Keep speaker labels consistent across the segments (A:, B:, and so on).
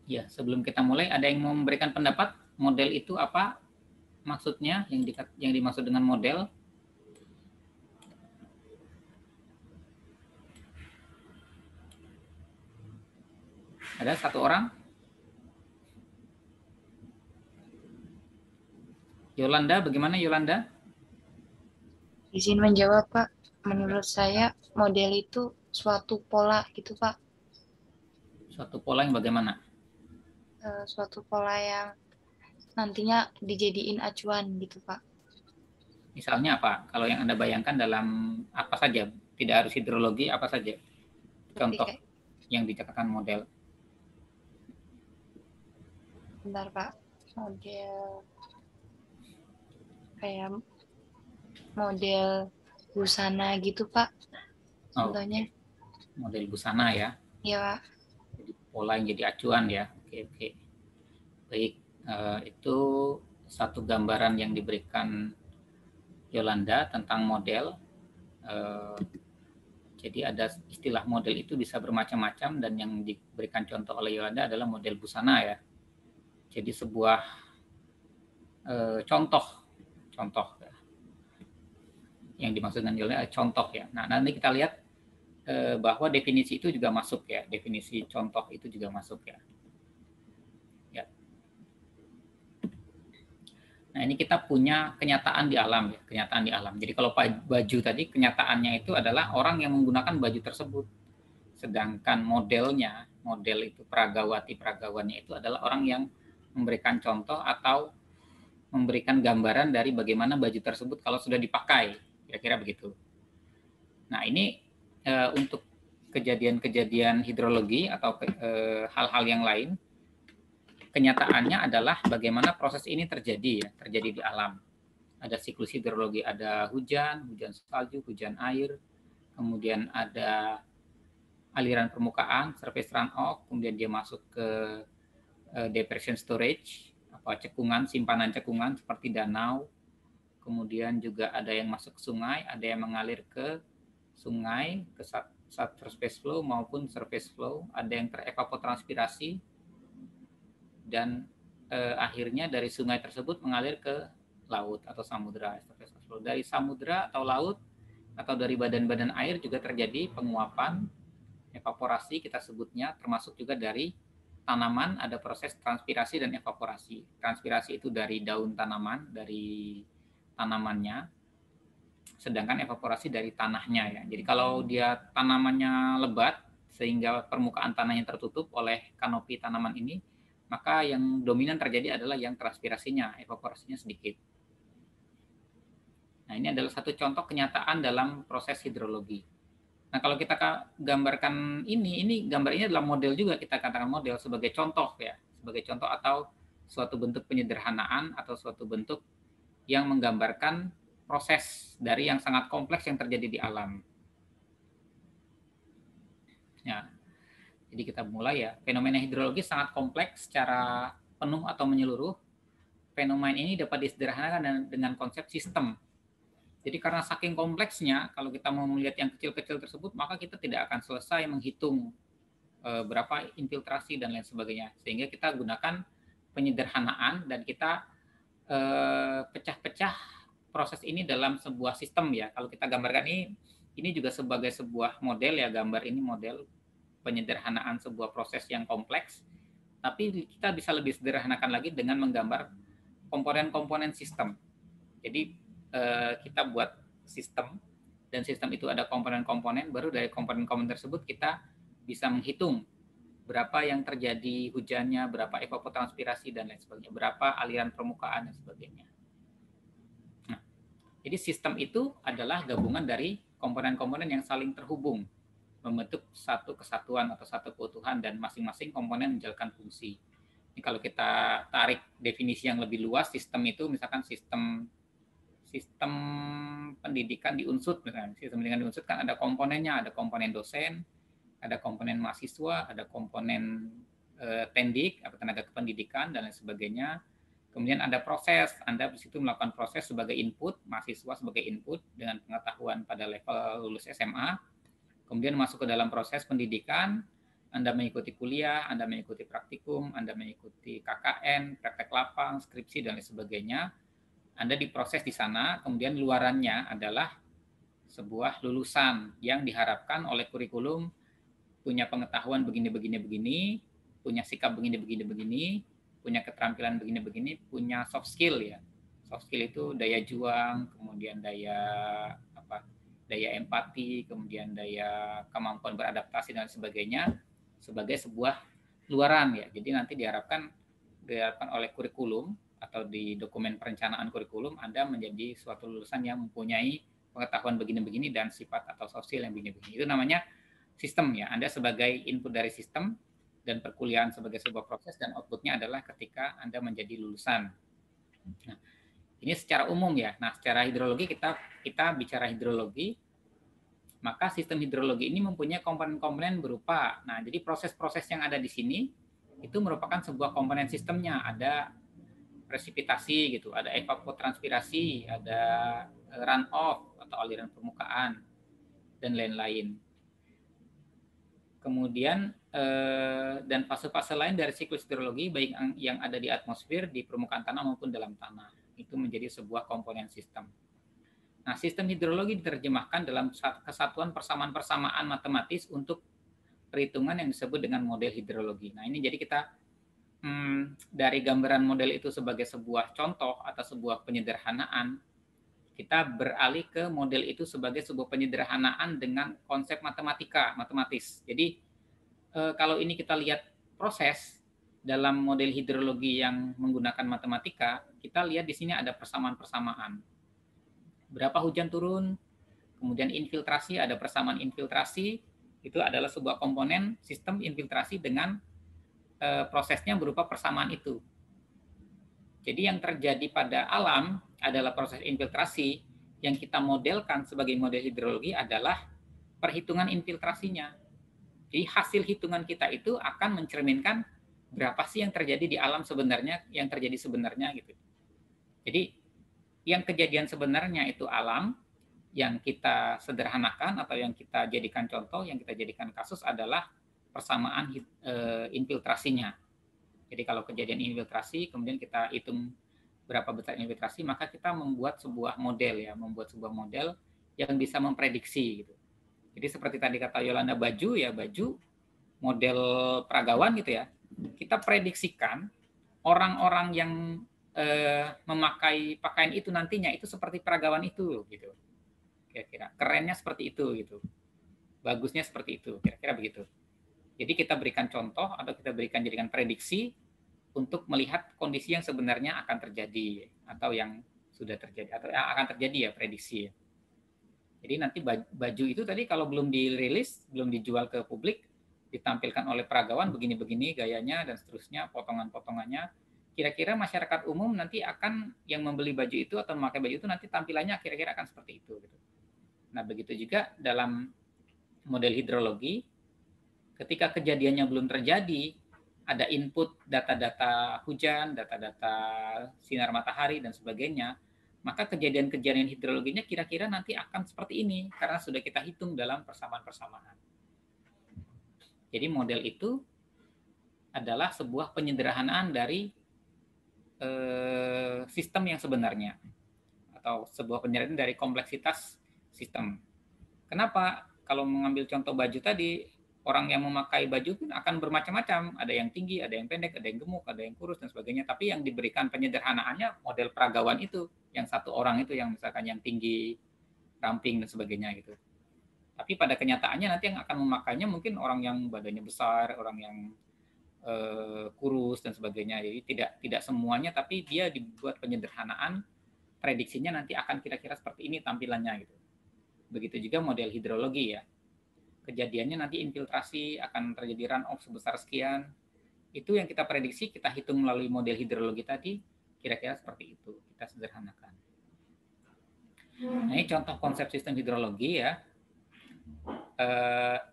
A: Ya, sebelum kita mulai, ada yang mau memberikan pendapat model itu apa maksudnya, yang dimaksud dengan model? Ada satu orang? Yolanda, bagaimana Yolanda?
B: Izin menjawab, Pak. Menurut saya, model itu suatu pola gitu, Pak.
A: Suatu pola yang bagaimana?
B: Suatu pola yang nantinya dijadiin acuan gitu, Pak.
A: Misalnya apa? Kalau yang Anda bayangkan dalam apa saja? Tidak harus hidrologi, apa saja?
B: Seperti
A: Contoh
B: kayak,
A: yang dikatakan model.
B: bentar, Pak. Model, kayak model busana gitu, Pak.
A: Oh,
B: Contohnya.
A: oke. Model busana ya.
B: Ya, Pak.
A: Jadi pola yang jadi acuan ya. Oke, oke. Baik, itu satu gambaran yang diberikan Yolanda tentang model. Eh, jadi ada istilah model itu bisa bermacam-macam dan yang diberikan contoh oleh Yolanda adalah model busana ya. Jadi sebuah contoh, contoh ya. Yang dimaksud dengan Yolanda contoh ya. Nah nanti kita lihat bahwa definisi itu juga masuk ya, definisi contoh itu juga masuk ya. Ya. Nah ini kita punya kenyataan di alam ya, kenyataan di alam. Jadi kalau baju tadi kenyataannya itu adalah orang yang menggunakan baju tersebut. Sedangkan modelnya, model itu peragawannya itu adalah orang yang memberikan contoh atau memberikan gambaran dari bagaimana baju tersebut kalau sudah dipakai, kira-kira begitu. Nah ini untuk kejadian-kejadian hidrologi atau hal-hal yang lain, kenyataannya adalah bagaimana proses ini terjadi ya, terjadi di alam. Ada siklus hidrologi, ada hujan, hujan salju, hujan air, kemudian ada aliran permukaan, surface runoff, kemudian dia masuk ke depression storage, apa cekungan, simpanan cekungan seperti danau, kemudian juga ada yang masuk ke sungai, ada yang mengalir ke sungai, ke subsurface flow maupun surface flow, ada yang terevapotranspirasi, dan akhirnya dari sungai tersebut mengalir ke laut atau samudera. Dari samudera atau laut atau dari badan-badan air juga terjadi penguapan, evaporasi kita sebutnya, termasuk juga dari tanaman ada proses transpirasi dan evaporasi. Transpirasi itu dari daun tanaman, dari tanamannya, sedangkan evaporasi dari tanahnya ya. Jadi kalau dia tanamannya lebat sehingga permukaan tanahnya tertutup oleh kanopi tanaman ini, maka yang dominan terjadi adalah yang transpirasinya, evaporasinya sedikit. Nah, ini adalah satu contoh kenyataan dalam proses hidrologi. Nah, kalau kita gambarkan ini gambar ini adalah model juga, kita katakan model sebagai contoh ya, sebagai contoh atau suatu bentuk penyederhanaan atau suatu bentuk yang menggambarkan proses dari yang sangat kompleks yang terjadi di alam. Ya, jadi kita mulai ya. Fenomena hidrologi sangat kompleks secara penuh atau menyeluruh. Fenomena ini dapat disederhanakan dengan konsep sistem. Jadi karena saking kompleksnya, kalau kita mau melihat yang kecil-kecil tersebut, maka kita tidak akan selesai menghitung berapa infiltrasi dan lain sebagainya. Sehingga kita gunakan penyederhanaan dan kita pecah-pecah proses ini dalam sebuah sistem ya. Kalau kita gambarkan ini juga sebagai sebuah model ya, gambar ini model penyederhanaan sebuah proses yang kompleks, tapi kita bisa lebih sederhanakan lagi dengan menggambar komponen-komponen sistem. Jadi kita buat sistem, dan sistem itu ada komponen-komponen, baru dari komponen-komponen tersebut kita bisa menghitung berapa yang terjadi hujannya, berapa evapotranspirasi dan lain sebagainya, berapa aliran permukaan dan sebagainya. Nah, jadi sistem itu adalah gabungan dari komponen-komponen yang saling terhubung, membentuk satu kesatuan atau satu keutuhan, dan masing-masing komponen menjalankan fungsi. Ini kalau kita tarik definisi yang lebih luas, sistem itu misalkan sistem sistem pendidikan di Unsud, misalkan sistem pendidikan di Unsud kan ada komponennya, ada komponen dosen, ada komponen mahasiswa, ada komponen tendik atau tenaga kependidikan dan lain sebagainya. Kemudian ada proses, Anda di situ melakukan proses sebagai input, mahasiswa sebagai input dengan pengetahuan pada level lulus SMA. Kemudian masuk ke dalam proses pendidikan, Anda mengikuti kuliah, Anda mengikuti praktikum, Anda mengikuti KKN, praktek lapang, skripsi, dan lain sebagainya. Anda diproses di sana, kemudian luarannya adalah sebuah lulusan yang diharapkan oleh kurikulum punya pengetahuan begini, punya sikap begini, punya keterampilan begini, punya soft skill ya. Soft skill itu daya juang, kemudian daya empati, kemudian daya kemampuan beradaptasi dan sebagainya sebagai sebuah luaran ya. Jadi nanti diharapkan oleh kurikulum atau di dokumen perencanaan kurikulum Anda menjadi suatu lulusan yang mempunyai pengetahuan begini-begini dan sifat atau sosial yang begini-begini. Itu namanya sistem ya. Anda sebagai input dari sistem dan perkuliahan sebagai sebuah proses dan outputnya adalah ketika Anda menjadi lulusan. Nah, ini secara umum ya. Nah, secara hidrologi kita bicara hidrologi, maka sistem hidrologi ini mempunyai komponen-komponen berupa. Nah, jadi proses-proses yang ada di sini itu merupakan sebuah komponen sistemnya. Ada presipitasi gitu, ada evapotranspirasi, ada runoff atau aliran permukaan dan lain-lain. Kemudian dan fase-fase lain dari siklus hidrologi baik yang ada di atmosfer, di permukaan tanah maupun dalam tanah. Itu menjadi sebuah komponen sistem. Nah, sistem hidrologi diterjemahkan dalam kesatuan persamaan-persamaan matematis untuk perhitungan yang disebut dengan model hidrologi. Nah, ini jadi kita dari gambaran model itu sebagai sebuah contoh atau sebuah penyederhanaan, kita beralih ke model itu sebagai sebuah penyederhanaan dengan konsep matematis. Jadi kalau ini kita lihat proses dalam model hidrologi yang menggunakan matematika, kita lihat di sini ada persamaan-persamaan. Berapa hujan turun, kemudian infiltrasi, ada persamaan infiltrasi, itu adalah sebuah komponen sistem infiltrasi dengan prosesnya berupa persamaan itu. Jadi yang terjadi pada alam adalah proses infiltrasi, yang kita modelkan sebagai model hidrologi adalah perhitungan infiltrasinya. Jadi hasil hitungan kita itu akan mencerminkan berapa sih yang terjadi di alam sebenarnya, yang terjadi sebenarnya gitu. Jadi yang kejadian sebenarnya itu alam, yang kita sederhanakan atau yang kita jadikan contoh, yang kita jadikan kasus adalah persamaan infiltrasinya. Jadi kalau kejadian infiltrasi, kemudian kita hitung berapa besar infiltrasi, maka kita membuat sebuah model yang bisa memprediksi gitu. Jadi seperti tadi kata Yolanda baju model peragawan gitu ya. Kita prediksikan orang-orang yang memakai pakaian itu nantinya itu seperti peragawan itu gitu. Kira-kira kerennya seperti itu gitu. Bagusnya seperti itu, kira-kira begitu. Jadi kita berikan contoh atau kita jadikan prediksi untuk melihat kondisi yang sebenarnya akan terjadi atau yang sudah terjadi atau yang akan terjadi ya prediksi. Jadi nanti baju itu tadi kalau belum dirilis, belum dijual ke publik, ditampilkan oleh peragawan begini-begini gayanya dan seterusnya, potongan-potongannya. Kira-kira masyarakat umum nanti akan yang membeli baju itu atau memakai baju itu nanti tampilannya kira-kira akan seperti itu. Nah begitu juga dalam model hidrologi, ketika kejadiannya belum terjadi, ada input data-data hujan, data-data sinar matahari, dan sebagainya, maka kejadian-kejadian hidrologinya kira-kira nanti akan seperti ini, karena sudah kita hitung dalam persamaan-persamaan. Jadi model itu adalah sebuah penyederhanaan dari sistem yang sebenarnya, atau sebuah penyederhanaan dari kompleksitas sistem. Kenapa? Kalau mengambil contoh baju tadi, orang yang memakai baju pun akan bermacam-macam. Ada yang tinggi, ada yang pendek, ada yang gemuk, ada yang kurus, dan sebagainya. Tapi yang diberikan penyederhanaannya model peragawan itu. Yang satu orang itu yang misalkan yang tinggi, ramping, dan sebagainya gitu. Tapi pada kenyataannya nanti yang akan memakainya mungkin orang yang badannya besar, orang yang kurus, dan sebagainya. Jadi tidak semuanya, tapi dia dibuat penyederhanaan, prediksinya nanti akan kira-kira seperti ini tampilannya gitu. Begitu juga model hidrologi ya. Kejadiannya nanti infiltrasi akan terjadi runoff sebesar sekian. Itu yang kita prediksi, kita hitung melalui model hidrologi tadi, kira-kira seperti itu. Kita sederhanakan. Nah, ini contoh konsep sistem hidrologi ya.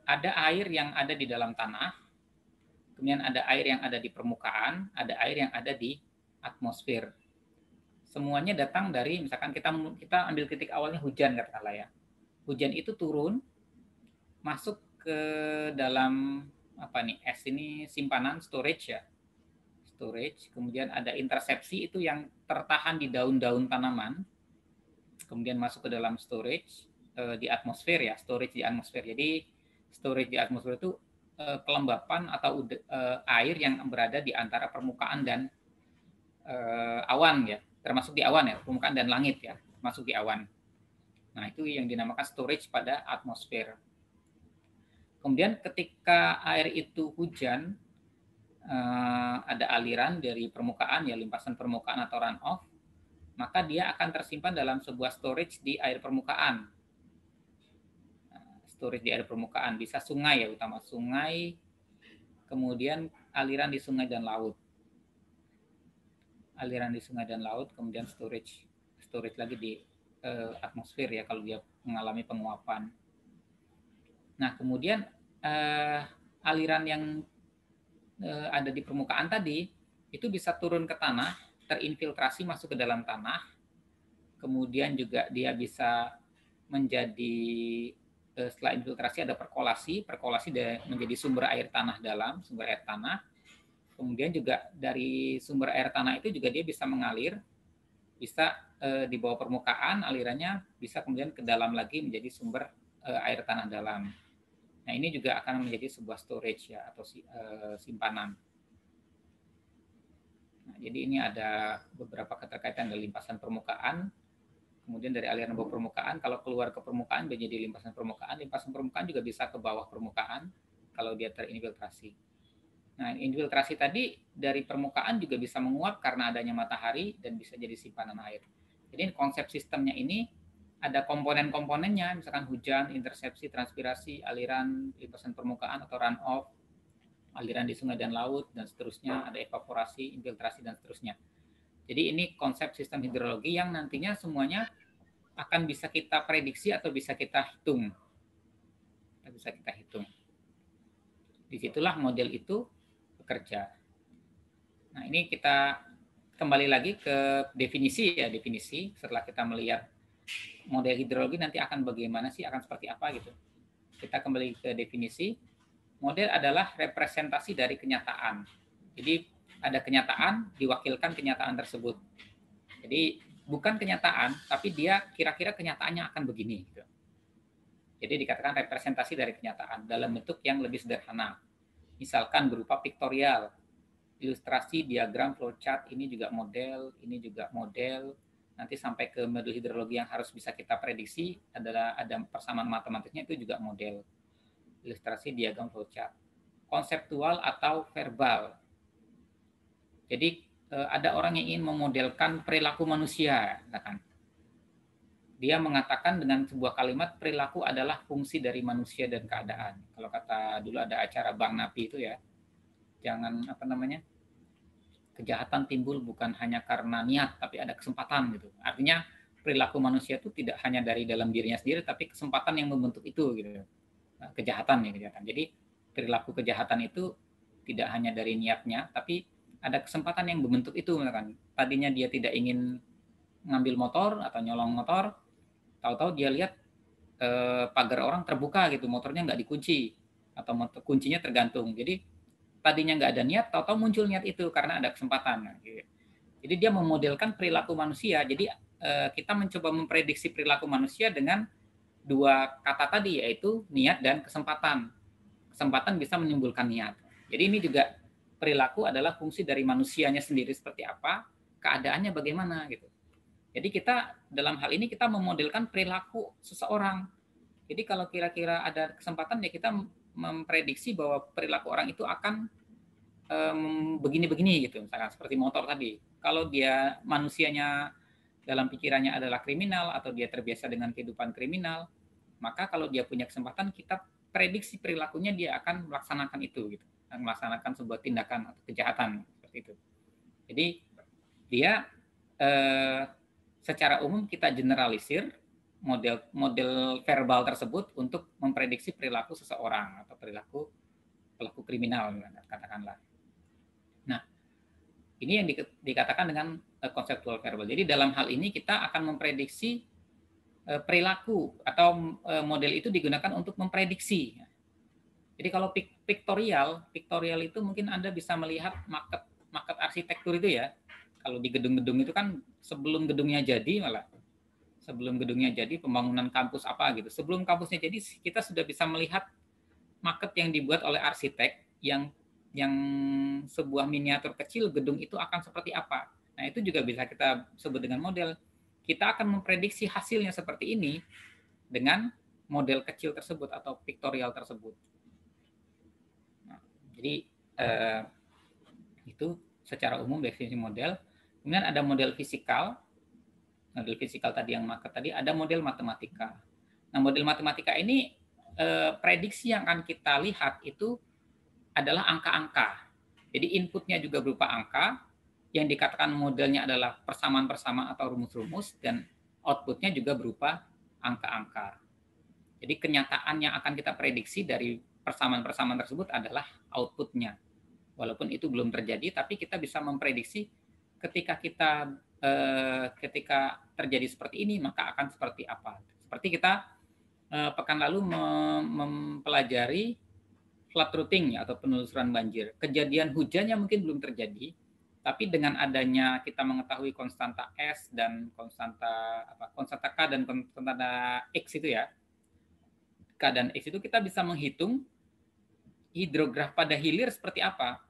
A: Ada air yang ada di dalam tanah, kemudian ada air yang ada di permukaan, ada air yang ada di atmosfer. Semuanya datang dari, misalkan kita ambil titik awalnya hujan katakanlah ya. Hujan itu turun, masuk ke dalam apa nih, S ini simpanan, storage ya, storage. Kemudian ada intersepsi, itu yang tertahan di daun-daun tanaman, kemudian masuk ke dalam storage di atmosfer ya, storage di atmosfer. Jadi storage di atmosfer itu kelembapan atau air yang berada di antara permukaan dan awan ya, termasuk di awan ya, permukaan dan langit ya, masuk di awan. Nah, itu yang dinamakan storage pada atmosfer. Kemudian ketika air itu hujan, ada aliran dari permukaan ya, limpasan permukaan atau runoff, maka dia akan tersimpan dalam sebuah storage di air permukaan. Storage di air permukaan, bisa sungai ya, utama sungai, kemudian aliran di sungai dan laut. Aliran di sungai dan laut, kemudian storage lagi di atmosfer ya kalau dia mengalami penguapan. Nah, kemudian aliran yang ada di permukaan tadi itu bisa turun ke tanah, terinfiltrasi masuk ke dalam tanah, kemudian juga dia bisa menjadi setelah infiltrasi ada perkolasi menjadi sumber air tanah dalam, sumber air tanah. Kemudian juga dari sumber air tanah itu juga dia bisa mengalir, bisa di bawah permukaan alirannya bisa kemudian ke dalam lagi menjadi sumber air tanah dalam. Nah, ini juga akan menjadi sebuah storage ya, atau simpanan. Nah, jadi ini ada beberapa keterkaitan dari limpasan permukaan, kemudian dari aliran bawah permukaan, kalau keluar ke permukaan menjadi limpasan permukaan juga bisa ke bawah permukaan kalau dia terinfiltrasi. Nah, infiltrasi tadi dari permukaan juga bisa menguap karena adanya matahari dan bisa jadi simpanan air. Jadi konsep sistemnya ini ada komponen-komponennya, misalkan hujan, intersepsi, transpirasi, aliran, limpasan permukaan atau runoff, aliran di sungai dan laut, dan seterusnya, ada evaporasi, infiltrasi, dan seterusnya. Jadi ini konsep sistem hidrologi yang nantinya semuanya akan bisa kita prediksi atau bisa kita hitung. Disitulah model itu bekerja. Nah, ini kita kembali lagi ke definisi ya, definisi. Setelah kita melihat model hidrologi nanti akan bagaimana sih, akan seperti apa gitu. Kita kembali ke definisi. Model adalah representasi dari kenyataan. Jadi ada kenyataan, diwakilkan kenyataan tersebut. Jadi bukan kenyataan, tapi dia kira-kira kenyataannya akan begini. Gitu. Jadi dikatakan representasi dari kenyataan dalam bentuk yang lebih sederhana. Misalkan berupa piktorial, ilustrasi, diagram, flowchart, ini juga model, nanti sampai ke model hidrologi yang harus bisa kita prediksi, ada persamaan matematiknya, itu juga model, ilustrasi, diagram, flowchart. Konseptual atau verbal. Jadi ada orang yang ingin memodelkan perilaku manusia, kan? Dia mengatakan dengan sebuah kalimat, perilaku adalah fungsi dari manusia dan keadaan. Kalau kata dulu ada acara Bang Napi itu ya, jangan kejahatan timbul bukan hanya karena niat, tapi ada kesempatan gitu. Artinya perilaku manusia itu tidak hanya dari dalam dirinya sendiri, tapi kesempatan yang membentuk itu gitu. Kejahatan. Jadi perilaku kejahatan itu tidak hanya dari niatnya, tapi ada kesempatan yang membentuk itu. Misalkan tadinya dia tidak ingin ngambil motor atau nyolong motor, tahu-tahu dia lihat pagar orang terbuka gitu, motornya nggak dikunci atau kuncinya tergantung. Jadi tadinya nggak ada niat, tahu-tahu muncul niat itu karena ada kesempatan. Jadi dia memodelkan perilaku manusia. Jadi kita mencoba memprediksi perilaku manusia dengan dua kata tadi, yaitu niat dan kesempatan. Kesempatan bisa menimbulkan niat. Jadi ini juga perilaku adalah fungsi dari manusianya sendiri seperti apa, keadaannya bagaimana gitu. Jadi kita dalam hal ini kita memodelkan perilaku seseorang. Jadi kalau kira-kira ada kesempatan ya kita memprediksi bahwa perilaku orang itu akan begini-begini gitu, misalkan seperti motor tadi. Kalau dia manusianya dalam pikirannya adalah kriminal atau dia terbiasa dengan kehidupan kriminal, maka kalau dia punya kesempatan kita prediksi perilakunya dia akan melaksanakan itu gitu, melaksanakan sebuah tindakan atau kejahatan seperti itu. Jadi dia secara umum kita generalisir model verbal tersebut untuk memprediksi perilaku seseorang atau perilaku pelaku kriminal katakanlah. Nah, ini yang dikatakan dengan konseptual verbal. Jadi dalam hal ini kita akan memprediksi perilaku atau model itu digunakan untuk memprediksi Jadi kalau pictorial itu mungkin Anda bisa melihat market arsitektur itu ya. Kalau di gedung-gedung itu kan sebelum gedungnya jadi malah sebelum gedungnya jadi pembangunan kampus apa gitu. Sebelum kampusnya jadi kita sudah bisa melihat market yang dibuat oleh arsitek yang sebuah miniatur kecil gedung itu akan seperti apa. Nah, itu juga bisa kita sebut dengan model. Kita akan memprediksi hasilnya seperti ini dengan model kecil tersebut atau pictorial tersebut. Nah, jadi itu secara umum definisi model. Kemudian ada model fisikal. Model fisikal tadi yang market tadi, ada model matematika. Nah, model matematika ini prediksi yang akan kita lihat itu adalah angka-angka. Jadi inputnya juga berupa angka, yang dikatakan modelnya adalah persamaan-persamaan atau rumus-rumus, dan outputnya juga berupa angka-angka. Jadi kenyataan yang akan kita prediksi dari persamaan-persamaan tersebut adalah outputnya. Walaupun itu belum terjadi, tapi kita bisa memprediksi ketika terjadi seperti ini, maka akan seperti apa. Seperti kita pekan lalu mempelajari flood routing atau penelusuran banjir. Kejadian hujannya mungkin belum terjadi, tapi dengan adanya kita mengetahui konstanta S dan konstanta K dan konstanta X itu ya, K dan X itu kita bisa menghitung hidrograf pada hilir seperti apa.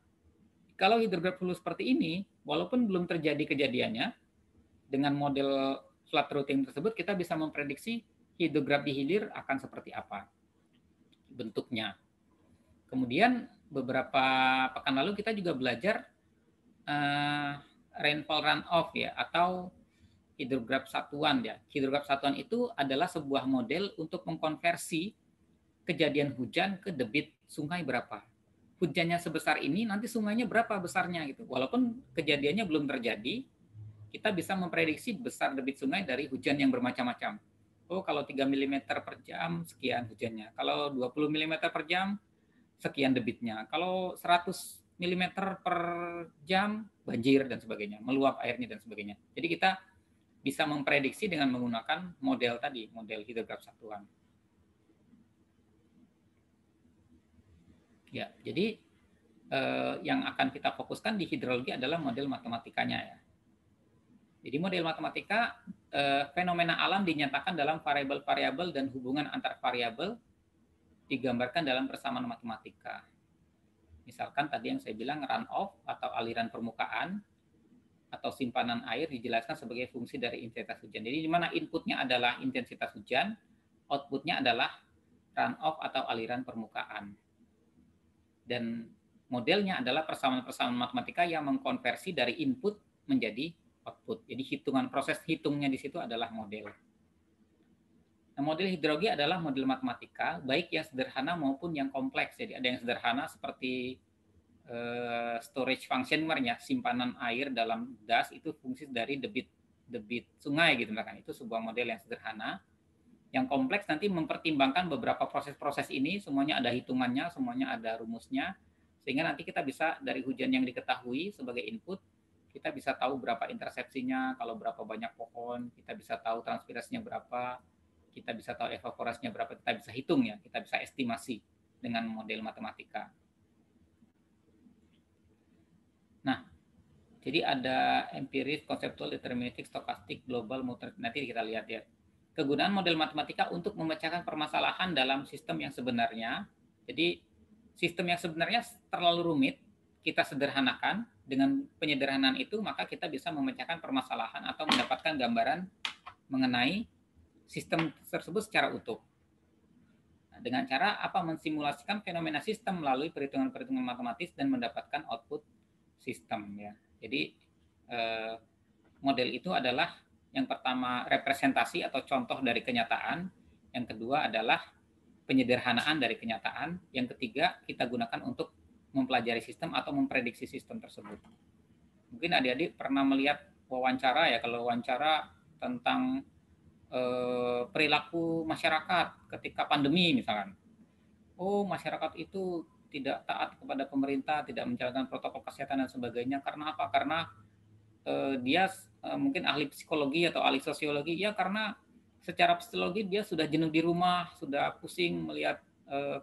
A: Kalau hidrograf hulu seperti ini, walaupun belum terjadi kejadiannya, dengan model flood routing tersebut kita bisa memprediksi hidrograf di hilir akan seperti apa bentuknya. Kemudian beberapa pekan lalu kita juga belajar rainfall runoff ya, atau hidrograf satuan ya. Hidrograf satuan itu adalah sebuah model untuk mengkonversi kejadian hujan ke debit sungai berapa. Hujannya sebesar ini, nanti sungainya berapa besarnya gitu. Walaupun kejadiannya belum terjadi, kita bisa memprediksi besar debit sungai dari hujan yang bermacam-macam. Oh, kalau 3 mm per jam, sekian hujannya. Kalau 20 mm per jam, sekian debitnya. Kalau 100 mm per jam, banjir dan sebagainya, meluap airnya dan sebagainya. Jadi kita bisa memprediksi dengan menggunakan model tadi, model hidrograf satuan. Ya, jadi yang akan kita fokuskan di hidrologi adalah model matematikanya ya. Jadi model matematika, fenomena alam dinyatakan dalam variabel-variabel dan hubungan antar variabel digambarkan dalam persamaan matematika. Misalkan tadi yang saya bilang runoff atau aliran permukaan atau simpanan air dijelaskan sebagai fungsi dari intensitas hujan. Jadi di mana inputnya adalah intensitas hujan, outputnya adalah runoff atau aliran permukaan. Dan modelnya adalah persamaan-persamaan matematika yang mengkonversi dari input menjadi output. Jadi proses hitungnya di situ adalah model. Nah, model hidrologi adalah model matematika, baik yang sederhana maupun yang kompleks. Jadi ada yang sederhana seperti storage function, simpanan air dalam das itu fungsi dari debit sungai gitu misalkan. Itu sebuah model yang sederhana. Yang kompleks nanti mempertimbangkan beberapa proses-proses ini, semuanya ada hitungannya, semuanya ada rumusnya, sehingga nanti kita bisa dari hujan yang diketahui sebagai input, kita bisa tahu berapa intersepsinya, kalau berapa banyak pohon, kita bisa tahu transpirasinya berapa, kita bisa tahu evaporasinya berapa, kita bisa hitung ya, kita bisa estimasi dengan model matematika. Nah, jadi ada empiris, konseptual, deterministik, stokastik, global, muter. Nanti kita lihat ya. Kegunaan model matematika untuk memecahkan permasalahan dalam sistem yang sebenarnya. Jadi sistem yang sebenarnya terlalu rumit, kita sederhanakan. Dengan penyederhanaan itu, maka kita bisa memecahkan permasalahan atau mendapatkan gambaran mengenai sistem tersebut secara utuh. Nah, dengan cara apa? Mensimulasikan fenomena sistem melalui perhitungan-perhitungan matematis dan mendapatkan output sistem ya. Jadi model itu adalah yang pertama representasi atau contoh dari kenyataan, yang kedua adalah penyederhanaan dari kenyataan, yang ketiga kita gunakan untuk mempelajari sistem atau memprediksi sistem tersebut. Mungkin adik-adik pernah melihat wawancara ya, kalau wawancara tentang perilaku masyarakat ketika pandemi misalkan. Oh, masyarakat itu tidak taat kepada pemerintah, tidak menjalankan protokol kesehatan dan sebagainya. Karena apa? Karena dia mungkin ahli psikologi atau ahli sosiologi, ya karena secara psikologi dia sudah jenuh di rumah, sudah pusing melihat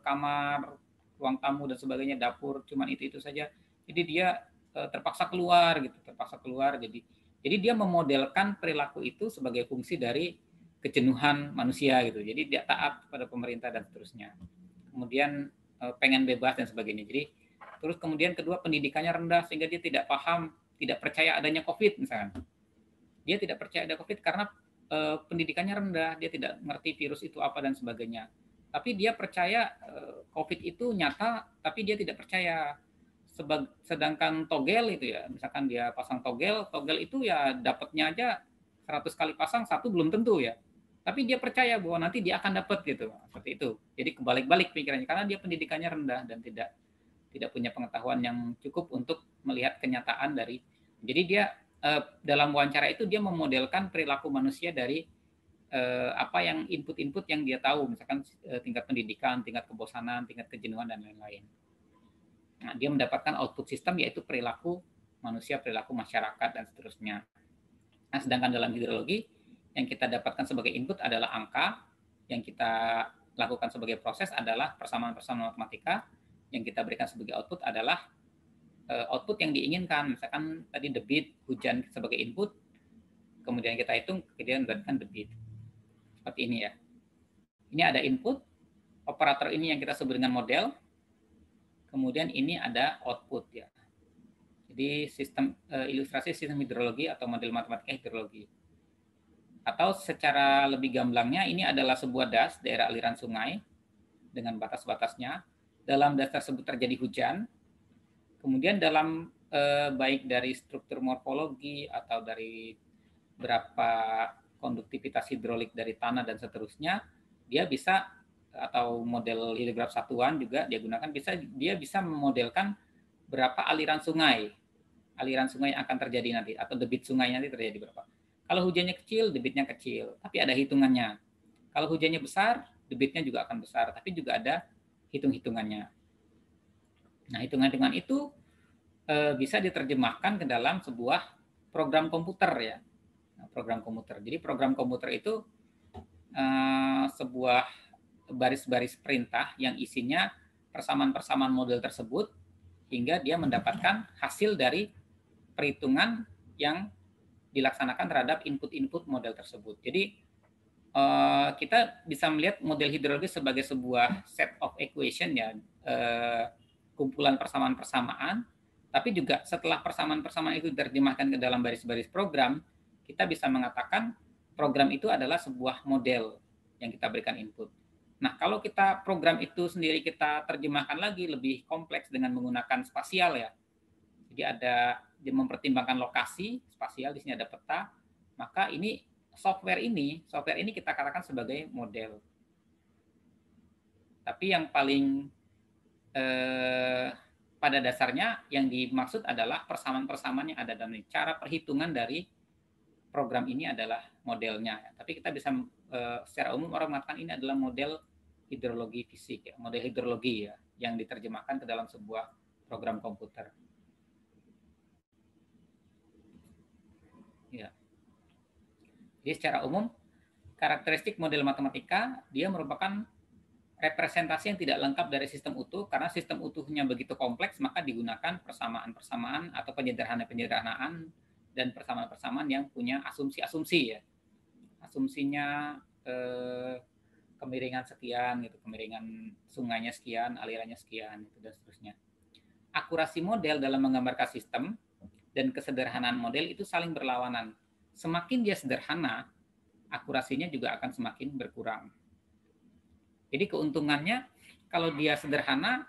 A: kamar ruang tamu dan sebagainya, dapur cuman itu saja. Jadi dia terpaksa keluar gitu, terpaksa keluar. Jadi dia memodelkan perilaku itu sebagai fungsi dari kejenuhan manusia gitu. Jadi dia taat pada pemerintah dan seterusnya. Kemudian pengen bebas dan sebagainya. Jadi terus kemudian kedua, pendidikannya rendah sehingga dia tidak paham, tidak percaya adanya COVID misalkan. Dia tidak percaya ada COVID karena pendidikannya rendah, dia tidak ngerti virus itu apa dan sebagainya. Tapi dia percaya COVID itu nyata, tapi dia tidak percaya. Sedangkan togel itu ya, misalkan dia pasang togel itu ya dapatnya aja 100 kali pasang, satu belum tentu ya. Tapi dia percaya bahwa nanti dia akan dapat gitu, seperti itu. Jadi kebalik-balik pikirannya, karena dia pendidikannya rendah dan tidak punya pengetahuan yang cukup untuk melihat kenyataan dari. Jadi dia dalam wawancara itu dia memodelkan perilaku manusia dari apa yang input-input yang dia tahu, misalkan tingkat pendidikan, tingkat kebosanan, tingkat kejenuhan dan lain-lain. Nah, dia mendapatkan output sistem yaitu perilaku manusia, perilaku masyarakat dan seterusnya. Nah, sedangkan dalam hidrologi yang kita dapatkan sebagai input adalah angka, yang kita lakukan sebagai proses adalah persamaan-persamaan matematika, yang kita berikan sebagai output adalah output yang diinginkan. Misalkan tadi debit, hujan sebagai input, kemudian kita hitung, kemudian mendapatkan debit. Seperti ini ya. Ini ada input, operator ini yang kita sebut dengan model, kemudian ini ada output ya. Jadi sistem ilustrasi sistem hidrologi atau model matematika hidrologi. Atau secara lebih gamblangnya, ini adalah sebuah das, daerah aliran sungai dengan batas-batasnya. Dalam das tersebut terjadi hujan. Kemudian dalam baik dari struktur morfologi atau dari berapa konduktivitas hidrolik dari tanah dan seterusnya, dia bisa, atau model hidrograf satuan juga dia gunakan, dia bisa memodelkan berapa aliran sungai yang akan terjadi nanti, atau debit sungai nanti terjadi berapa. Kalau hujannya kecil, debitnya kecil, tapi ada hitungannya. Kalau hujannya besar, debitnya juga akan besar, tapi juga ada hitung-hitungannya. Nah, hitungan-hitungan itu bisa diterjemahkan ke dalam sebuah program komputer ya. Program komputer. Jadi program komputer itu sebuah baris-baris perintah yang isinya persamaan-persamaan model tersebut hingga dia mendapatkan hasil dari perhitungan yang dilaksanakan terhadap input-input model tersebut. Jadi kita bisa melihat model hidrologi sebagai sebuah set of equation ya, kumpulan persamaan-persamaan, tapi juga setelah persamaan-persamaan itu diterjemahkan ke dalam baris-baris program, kita bisa mengatakan program itu adalah sebuah model yang kita berikan input. Nah, kalau kita program itu sendiri kita terjemahkan lagi lebih kompleks dengan menggunakan spasial ya. Jadi ada dia mempertimbangkan lokasi spasial, di sini ada peta, maka ini software ini kita katakan sebagai model. Tapi yang paling pada dasarnya yang dimaksud adalah persamaan-persamaan yang ada dalam ini. Cara perhitungan dari program ini adalah modelnya. Tapi kita bisa secara umum orang mengatakan ini adalah model hidrologi fisik, ya, model hidrologi ya, yang diterjemahkan ke dalam sebuah program komputer. Ya. Jadi secara umum karakteristik model matematika dia merupakan representasi yang tidak lengkap dari sistem utuh, karena sistem utuhnya begitu kompleks, maka digunakan persamaan-persamaan atau penyederhanaan-penyederhanaan dan persamaan-persamaan yang punya asumsi-asumsi ya. Asumsinya kemiringan sekian gitu, kemiringan sungainya sekian, alirannya sekian gitu, dan seterusnya. Akurasi model dalam menggambarkan sistem dan kesederhanaan model itu saling berlawanan. Semakin dia sederhana, akurasinya juga akan semakin berkurang. Jadi keuntungannya kalau dia sederhana,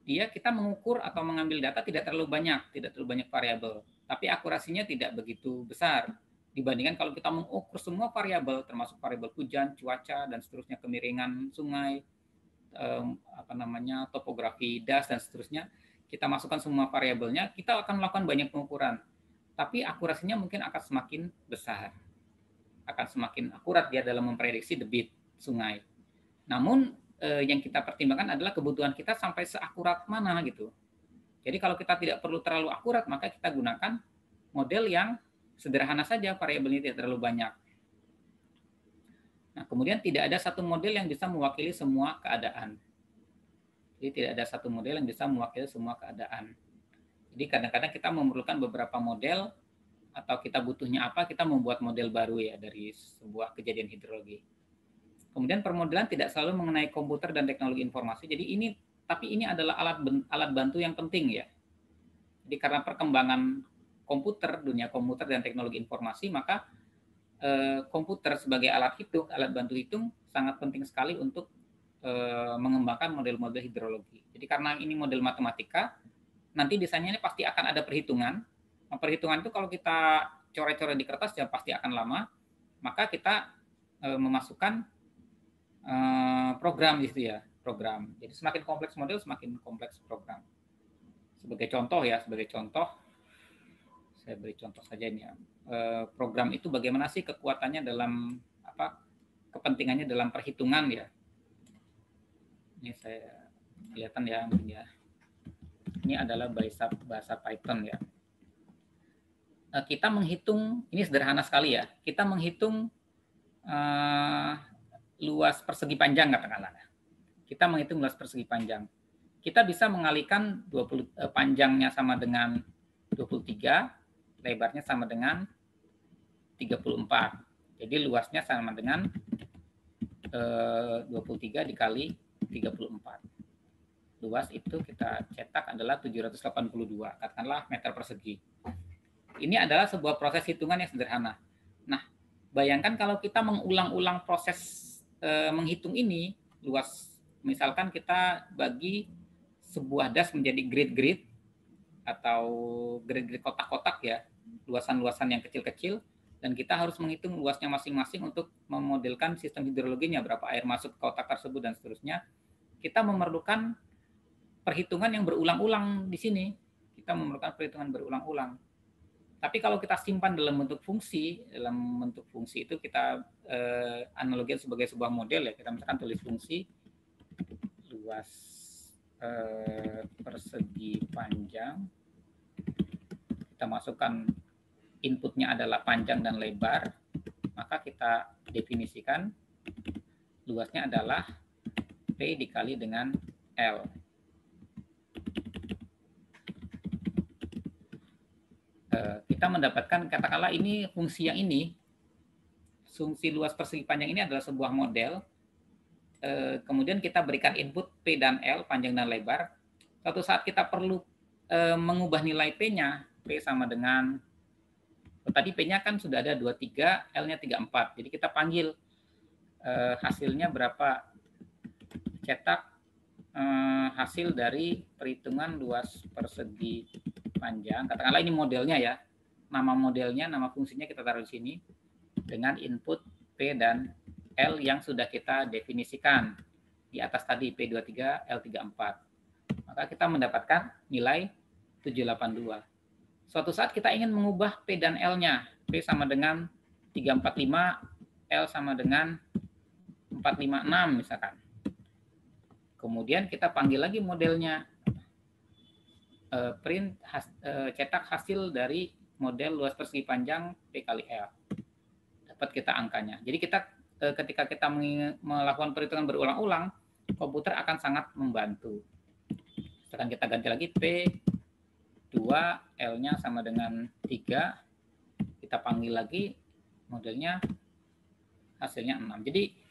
A: kita mengukur atau mengambil data tidak terlalu banyak variabel, tapi akurasinya tidak begitu besar dibandingkan kalau kita mengukur semua variabel, termasuk variabel hujan, cuaca dan seterusnya, kemiringan sungai, topografi das dan seterusnya. Kita masukkan semua variabelnya, kita akan melakukan banyak pengukuran, tapi akurasinya mungkin akan semakin besar, akan semakin akurat dia dalam memprediksi debit sungai. Namun yang kita pertimbangkan adalah kebutuhan kita sampai seakurat mana gitu. Jadi kalau kita tidak perlu terlalu akurat, maka kita gunakan model yang sederhana saja, variabelnya tidak terlalu banyak. Nah, kemudian tidak ada satu model yang bisa mewakili semua keadaan. Jadi tidak ada satu model yang bisa mewakili semua keadaan. Jadi kadang-kadang kita memerlukan beberapa model, atau kita butuhnya apa, kita membuat model baru ya dari sebuah kejadian hidrologi. Kemudian permodelan tidak selalu mengenai komputer dan teknologi informasi. Tapi ini adalah alat bantu yang penting ya. Jadi karena perkembangan komputer, dunia komputer dan teknologi informasi, maka komputer sebagai alat hitung, alat bantu hitung sangat penting sekali untuk mengembangkan model-model hidrologi. Jadi karena ini model matematika, nanti desainnya ini pasti akan ada perhitungan. Nah, perhitungan itu kalau kita coret-coret di kertas ya pasti akan lama. Maka kita memasukkan program gitu ya, program. Jadi semakin kompleks model, semakin kompleks program. Sebagai contoh, saya beri contoh saja ini ya. Program itu bagaimana sih kekuatannya dalam kepentingannya dalam perhitungan ya. Ini saya kelihatan ya mungkin ya. Ini adalah bahasa Python ya. Kita menghitung, ini sederhana sekali ya. Kita menghitung luas persegi panjang katakanlah. Kita menghitung luas persegi panjang. Kita bisa mengalihkan panjangnya sama dengan 23, lebarnya sama dengan 34. Jadi luasnya sama dengan 23 dikali 34. Luas itu kita cetak adalah 782, katakanlah meter persegi. Ini adalah sebuah proses hitungan yang sederhana. Nah, bayangkan kalau kita mengulang-ulang proses menghitung ini, luas, misalkan kita bagi sebuah das menjadi grid-grid atau grid-grid kotak-kotak ya, luasan-luasan yang kecil-kecil, dan kita harus menghitung luasnya masing-masing untuk memodelkan sistem hidrologinya, berapa air masuk ke kotak tersebut dan seterusnya. Kita memerlukan perhitungan yang berulang-ulang di sini. Kita memerlukan perhitungan berulang-ulang. Tapi kalau kita simpan dalam bentuk fungsi itu kita analogikan sebagai sebuah model ya. Kita misalkan tulis fungsi luas persegi panjang. Kita masukkan inputnya adalah panjang dan lebar. Maka kita definisikan luasnya adalah P dikali dengan L. Kita mendapatkan, katakanlah ini fungsi yang ini, fungsi luas persegi panjang ini adalah sebuah model, kemudian kita berikan input P dan L, panjang dan lebar. Suatu saat kita perlu mengubah nilai P-nya, P sama dengan, tadi P-nya kan sudah ada 23, L-nya 34, jadi kita panggil hasilnya berapa, cetak hasil dari perhitungan luas persegi panjang, katakanlah ini modelnya ya, nama modelnya, nama fungsinya kita taruh di sini dengan input P dan L yang sudah kita definisikan di atas tadi, P23, L34. Maka kita mendapatkan nilai 782. Suatu saat kita ingin mengubah P dan L-nya, P sama dengan 345, L sama dengan 456 misalkan. Kemudian kita panggil lagi modelnya, cetak hasil dari model luas persegi panjang P kali L. Dapat kita angkanya. Jadi kita ketika kita melakukan perhitungan berulang-ulang, komputer akan sangat membantu. Sekarang kita ganti lagi P 2, L-nya sama dengan 3. Kita panggil lagi modelnya, hasilnya 6. Jadi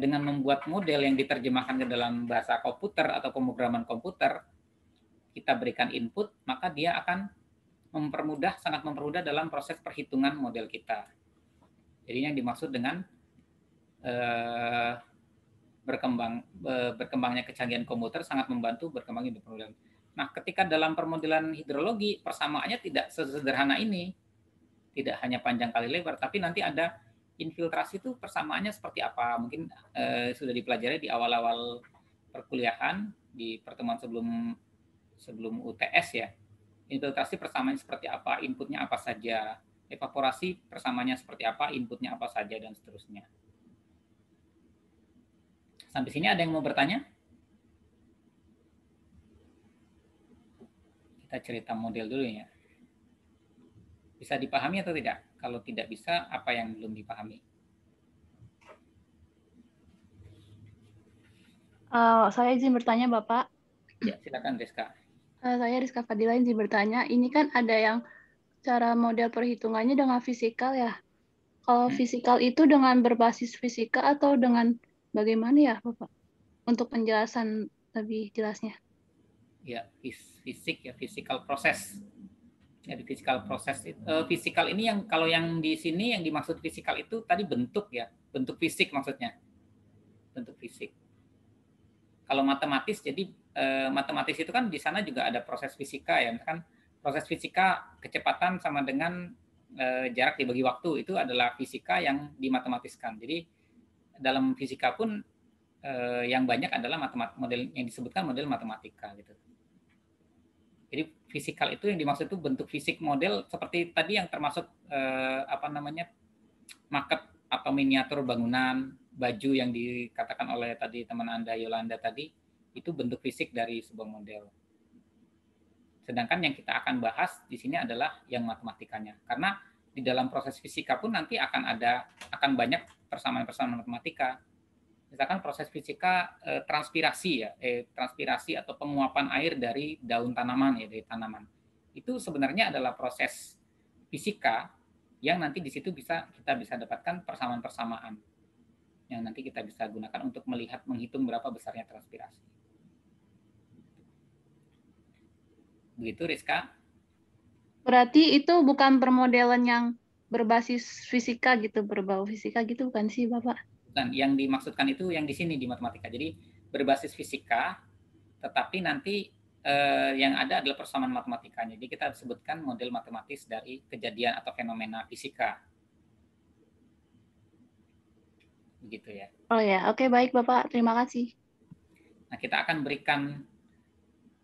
A: dengan membuat model yang diterjemahkan ke dalam bahasa komputer atau pemrograman komputer, kita berikan input, maka dia akan sangat mempermudah dalam proses perhitungan model kita. Jadi yang dimaksud dengan berkembangnya kecanggihan komputer sangat membantu berkembangnya permodelan. Nah, ketika dalam permodelan hidrologi, persamaannya tidak sesederhana ini. Tidak hanya panjang kali lebar, tapi nanti ada infiltrasi itu persamaannya seperti apa. Mungkin sudah dipelajari di awal-awal perkuliahan, di pertemuan sebelum UTS ya. Infiltrasi persamaannya seperti apa, inputnya apa saja, evaporasi persamaannya seperti apa, inputnya apa saja, dan seterusnya. Sampai sini ada yang mau bertanya? Kita cerita model dulu ya. Bisa dipahami atau tidak? Kalau tidak bisa, apa yang belum dipahami?
C: Saya izin bertanya, Bapak.
A: Ya, silakan Rizka.
C: Saya Rizka Fadila izin bertanya. Ini kan ada yang cara model perhitungannya dengan fisikal ya. Kalau
A: Hmm.
C: fisikal itu dengan berbasis fisika atau dengan bagaimana ya, Bapak? Untuk penjelasan lebih jelasnya.
A: Ya, fisik ya, physical proses. Jadi physical proses, physical ini yang kalau yang di sini yang dimaksud physical itu tadi bentuk ya, bentuk fisik maksudnya, bentuk fisik. Kalau matematis, jadi matematis itu kan di sana juga ada proses fisika ya, kan proses fisika kecepatan sama dengan jarak dibagi waktu itu adalah fisika yang dimatematiskan. Jadi dalam fisika pun yang banyak adalah model yang disebutkan model matematika gitu. Jadi fisikal itu yang dimaksud itu bentuk fisik model seperti tadi yang termasuk apa namanya maket atau miniatur bangunan, baju yang dikatakan oleh tadi teman Anda Yolanda tadi, itu bentuk fisik dari sebuah model. Sedangkan yang kita akan bahas di sini adalah yang matematikanya. Karena di dalam proses fisika pun nanti akan banyak persamaan-persamaan matematika. Misalkan proses fisika transpirasi ya, transpirasi atau penguapan air dari daun tanaman ya, dari tanaman. Itu sebenarnya adalah proses fisika yang nanti di situ kita bisa dapatkan persamaan-persamaan yang nanti kita bisa gunakan untuk menghitung berapa besarnya transpirasi. Begitu Rizka?
C: Berarti itu bukan permodelan yang berbasis fisika gitu, berbau fisika gitu bukan sih, Bapak?
A: Dan yang dimaksudkan itu yang di sini di matematika. Jadi berbasis fisika, tetapi nanti yang ada adalah persamaan matematikanya. Jadi kita sebutkan model matematis dari kejadian atau fenomena fisika. Begitu ya.
C: Oh ya, oke baik Bapak, terima kasih.
A: Nah, kita akan berikan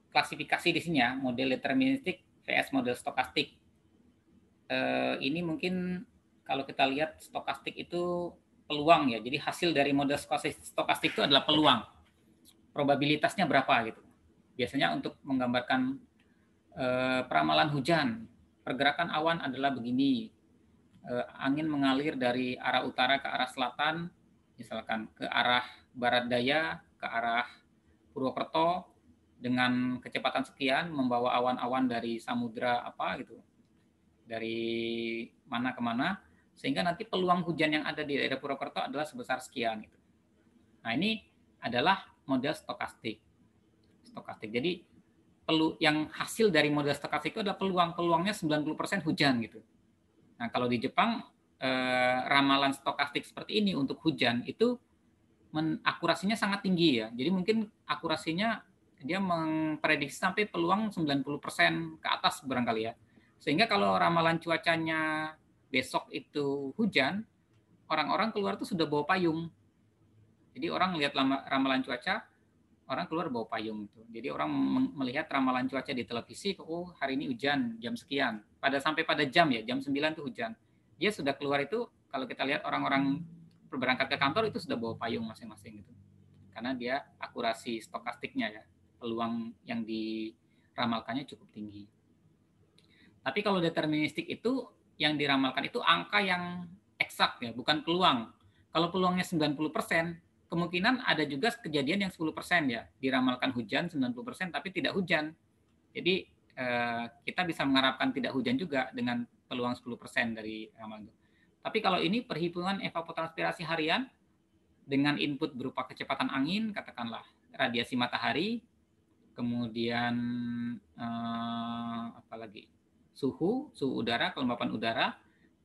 A: klasifikasi di sini ya, model deterministik vs model stokastik. Ini mungkin kalau kita lihat stokastik itu peluang ya. Jadi hasil dari model stokastik itu adalah peluang. Probabilitasnya berapa gitu. Biasanya untuk menggambarkan peramalan hujan, pergerakan awan adalah begini. Angin mengalir dari arah utara ke arah selatan, misalkan ke arah barat daya, ke arah Purwokerto dengan kecepatan sekian, membawa awan-awan dari samudra apa gitu, dari mana ke mana, sehingga nanti peluang hujan yang ada di daerah Purwokerto adalah sebesar sekian gitu. Nah, ini adalah model stokastik. Jadi yang hasil dari model stokastik itu adalah peluangnya 90% hujan gitu. Nah, kalau di Jepang ramalan stokastik seperti ini untuk hujan itu akurasinya sangat tinggi ya. Jadi mungkin akurasinya dia memprediksi sampai peluang 90% ke atas barangkali ya. Sehingga kalau ramalan cuacanya besok itu hujan, orang-orang keluar tuh sudah bawa payung. Jadi orang lihat ramalan cuaca, orang keluar bawa payung itu. Jadi orang melihat ramalan cuaca di televisi, oh hari ini hujan jam sekian. Sampai pada jam ya, jam 9 tuh hujan. Dia sudah keluar itu, kalau kita lihat orang-orang berangkat ke kantor itu sudah bawa payung masing-masing gitu. Karena dia akurasi stokastiknya ya, peluang yang diramalkannya cukup tinggi. Tapi kalau deterministik itu yang diramalkan itu angka yang eksak ya, bukan peluang. Kalau peluangnya 90%, kemungkinan ada juga kejadian yang 10% ya, diramalkan hujan 90% tapi tidak hujan. Jadi kita bisa mengharapkan tidak hujan juga dengan peluang 10% dari ramalan itu. Tapi kalau ini perhitungan evapotranspirasi harian dengan input berupa kecepatan angin, katakanlah radiasi matahari, kemudian apalagi suhu udara, kelembapan udara,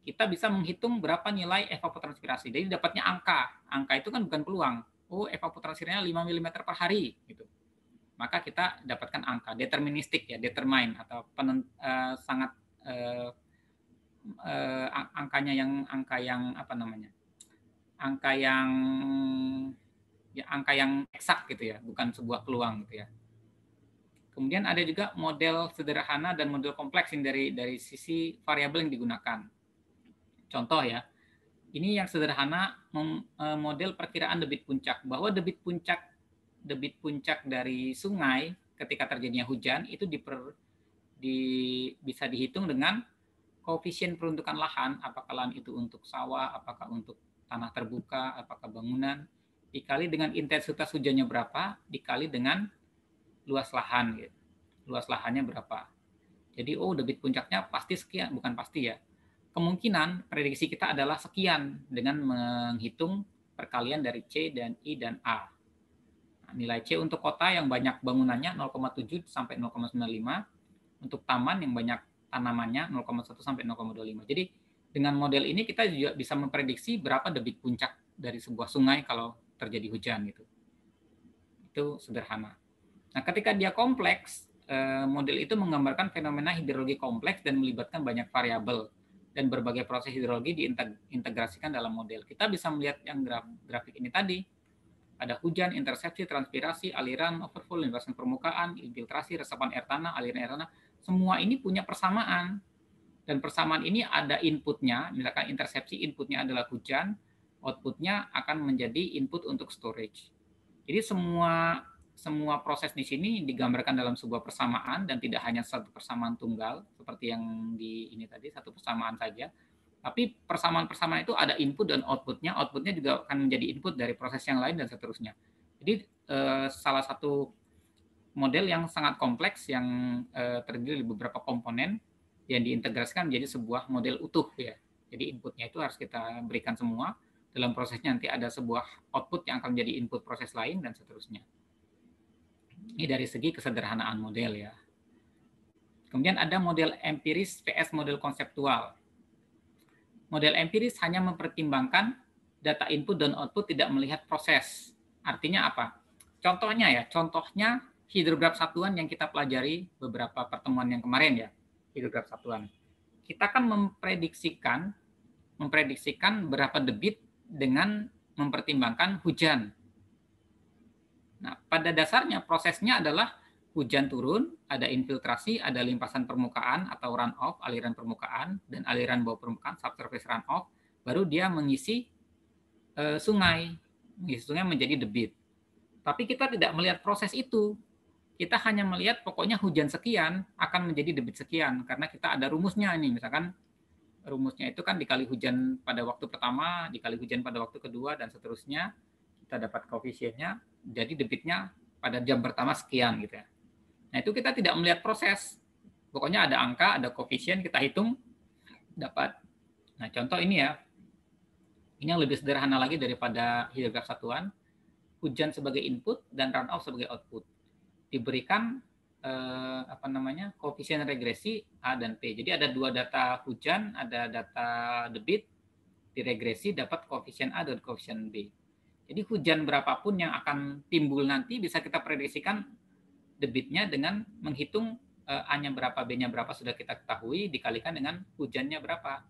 A: kita bisa menghitung berapa nilai evapotranspirasi. Jadi dapatnya angka. Angka itu kan bukan peluang. Oh, evapotranspirasinya 5 mm per hari gitu. Maka kita dapatkan angka deterministik ya, determine atau sangat angkanya angka yang apa namanya? Angka yang eksak gitu ya, bukan sebuah peluang gitu ya. Kemudian ada juga model sederhana dan model kompleks yang dari sisi variabel yang digunakan. Contoh ya, ini yang sederhana model perkiraan debit puncak, bahwa debit puncak dari sungai ketika terjadinya hujan itu bisa dihitung dengan koefisien peruntukan lahan, apakah lahan itu untuk sawah, apakah untuk tanah terbuka, apakah bangunan. dikali dengan intensitas hujannya berapa, dikali dengan luas lahan. Gitu. Luas lahannya berapa. Jadi, debit puncaknya pasti sekian, bukan pasti ya. Kemungkinan prediksi kita adalah sekian dengan menghitung perkalian dari C dan I dan A. Nah, nilai C untuk kota yang banyak bangunannya 0,7 sampai 0,95, untuk taman yang banyak tanamannya 0,1 sampai 0,25. Jadi dengan model ini kita juga bisa memprediksi berapa debit puncak dari sebuah sungai kalau terjadi hujan gitu. Itu sederhana. Nah, ketika dia kompleks, model itu menggambarkan fenomena hidrologi kompleks dan melibatkan banyak variabel dan berbagai proses hidrologi diintegrasikan dalam model. Kita bisa melihat yang grafik ini tadi. Ada hujan, intersepsi, transpirasi, aliran, overflow, limpasan permukaan, infiltrasi, resapan air tanah, aliran air tanah. Semua ini punya persamaan. Dan persamaan ini ada inputnya, misalkan intersepsi inputnya adalah hujan, outputnya akan menjadi input untuk storage. Jadi semua proses di sini digambarkan dalam sebuah persamaan dan tidak hanya satu persamaan tunggal, seperti yang di ini tadi, satu persamaan saja. Tapi persamaan-persamaan itu ada input dan outputnya juga akan menjadi input dari proses yang lain dan seterusnya. Jadi salah satu model yang sangat kompleks yang terdiri dari beberapa komponen yang diintegrasikan menjadi sebuah model utuh ya. Jadi inputnya itu harus kita berikan semua, dalam prosesnya nanti ada sebuah output yang akan menjadi input proses lain dan seterusnya. Ini dari segi kesederhanaan model ya. Kemudian ada model empiris vs model konseptual. Model empiris hanya mempertimbangkan data input dan output, tidak melihat proses. Artinya apa? Contohnya hidrograf satuan yang kita pelajari beberapa pertemuan yang kemarin ya, hidrograf satuan. Kita kan memprediksikan berapa debit dengan mempertimbangkan hujan. Nah, pada dasarnya prosesnya adalah hujan turun, ada infiltrasi, ada limpasan permukaan atau runoff, aliran permukaan, dan aliran bawah permukaan, subsurface runoff, baru dia mengisi sungai menjadi debit. Tapi kita tidak melihat proses itu. Kita hanya melihat pokoknya hujan sekian akan menjadi debit sekian, karena kita ada rumusnya ini, misalkan rumusnya itu kan dikali hujan pada waktu pertama, dikali hujan pada waktu kedua, dan seterusnya, kita dapat koefisiennya, jadi debitnya pada jam pertama sekian gitu ya. Nah, itu kita tidak melihat proses. Pokoknya ada angka, ada koefisien, kita hitung, dapat. Nah, contoh ini ya. Ini yang lebih sederhana lagi daripada hidrograf satuan. Hujan sebagai input dan runoff sebagai output. Diberikan koefisien regresi A dan P. Jadi ada dua data hujan, ada data debit, diregresi dapat koefisien A dan koefisien B. Jadi hujan berapapun yang akan timbul nanti bisa kita prediksikan debitnya dengan menghitung A-nya berapa, B-nya berapa sudah kita ketahui, dikalikan dengan hujannya berapa.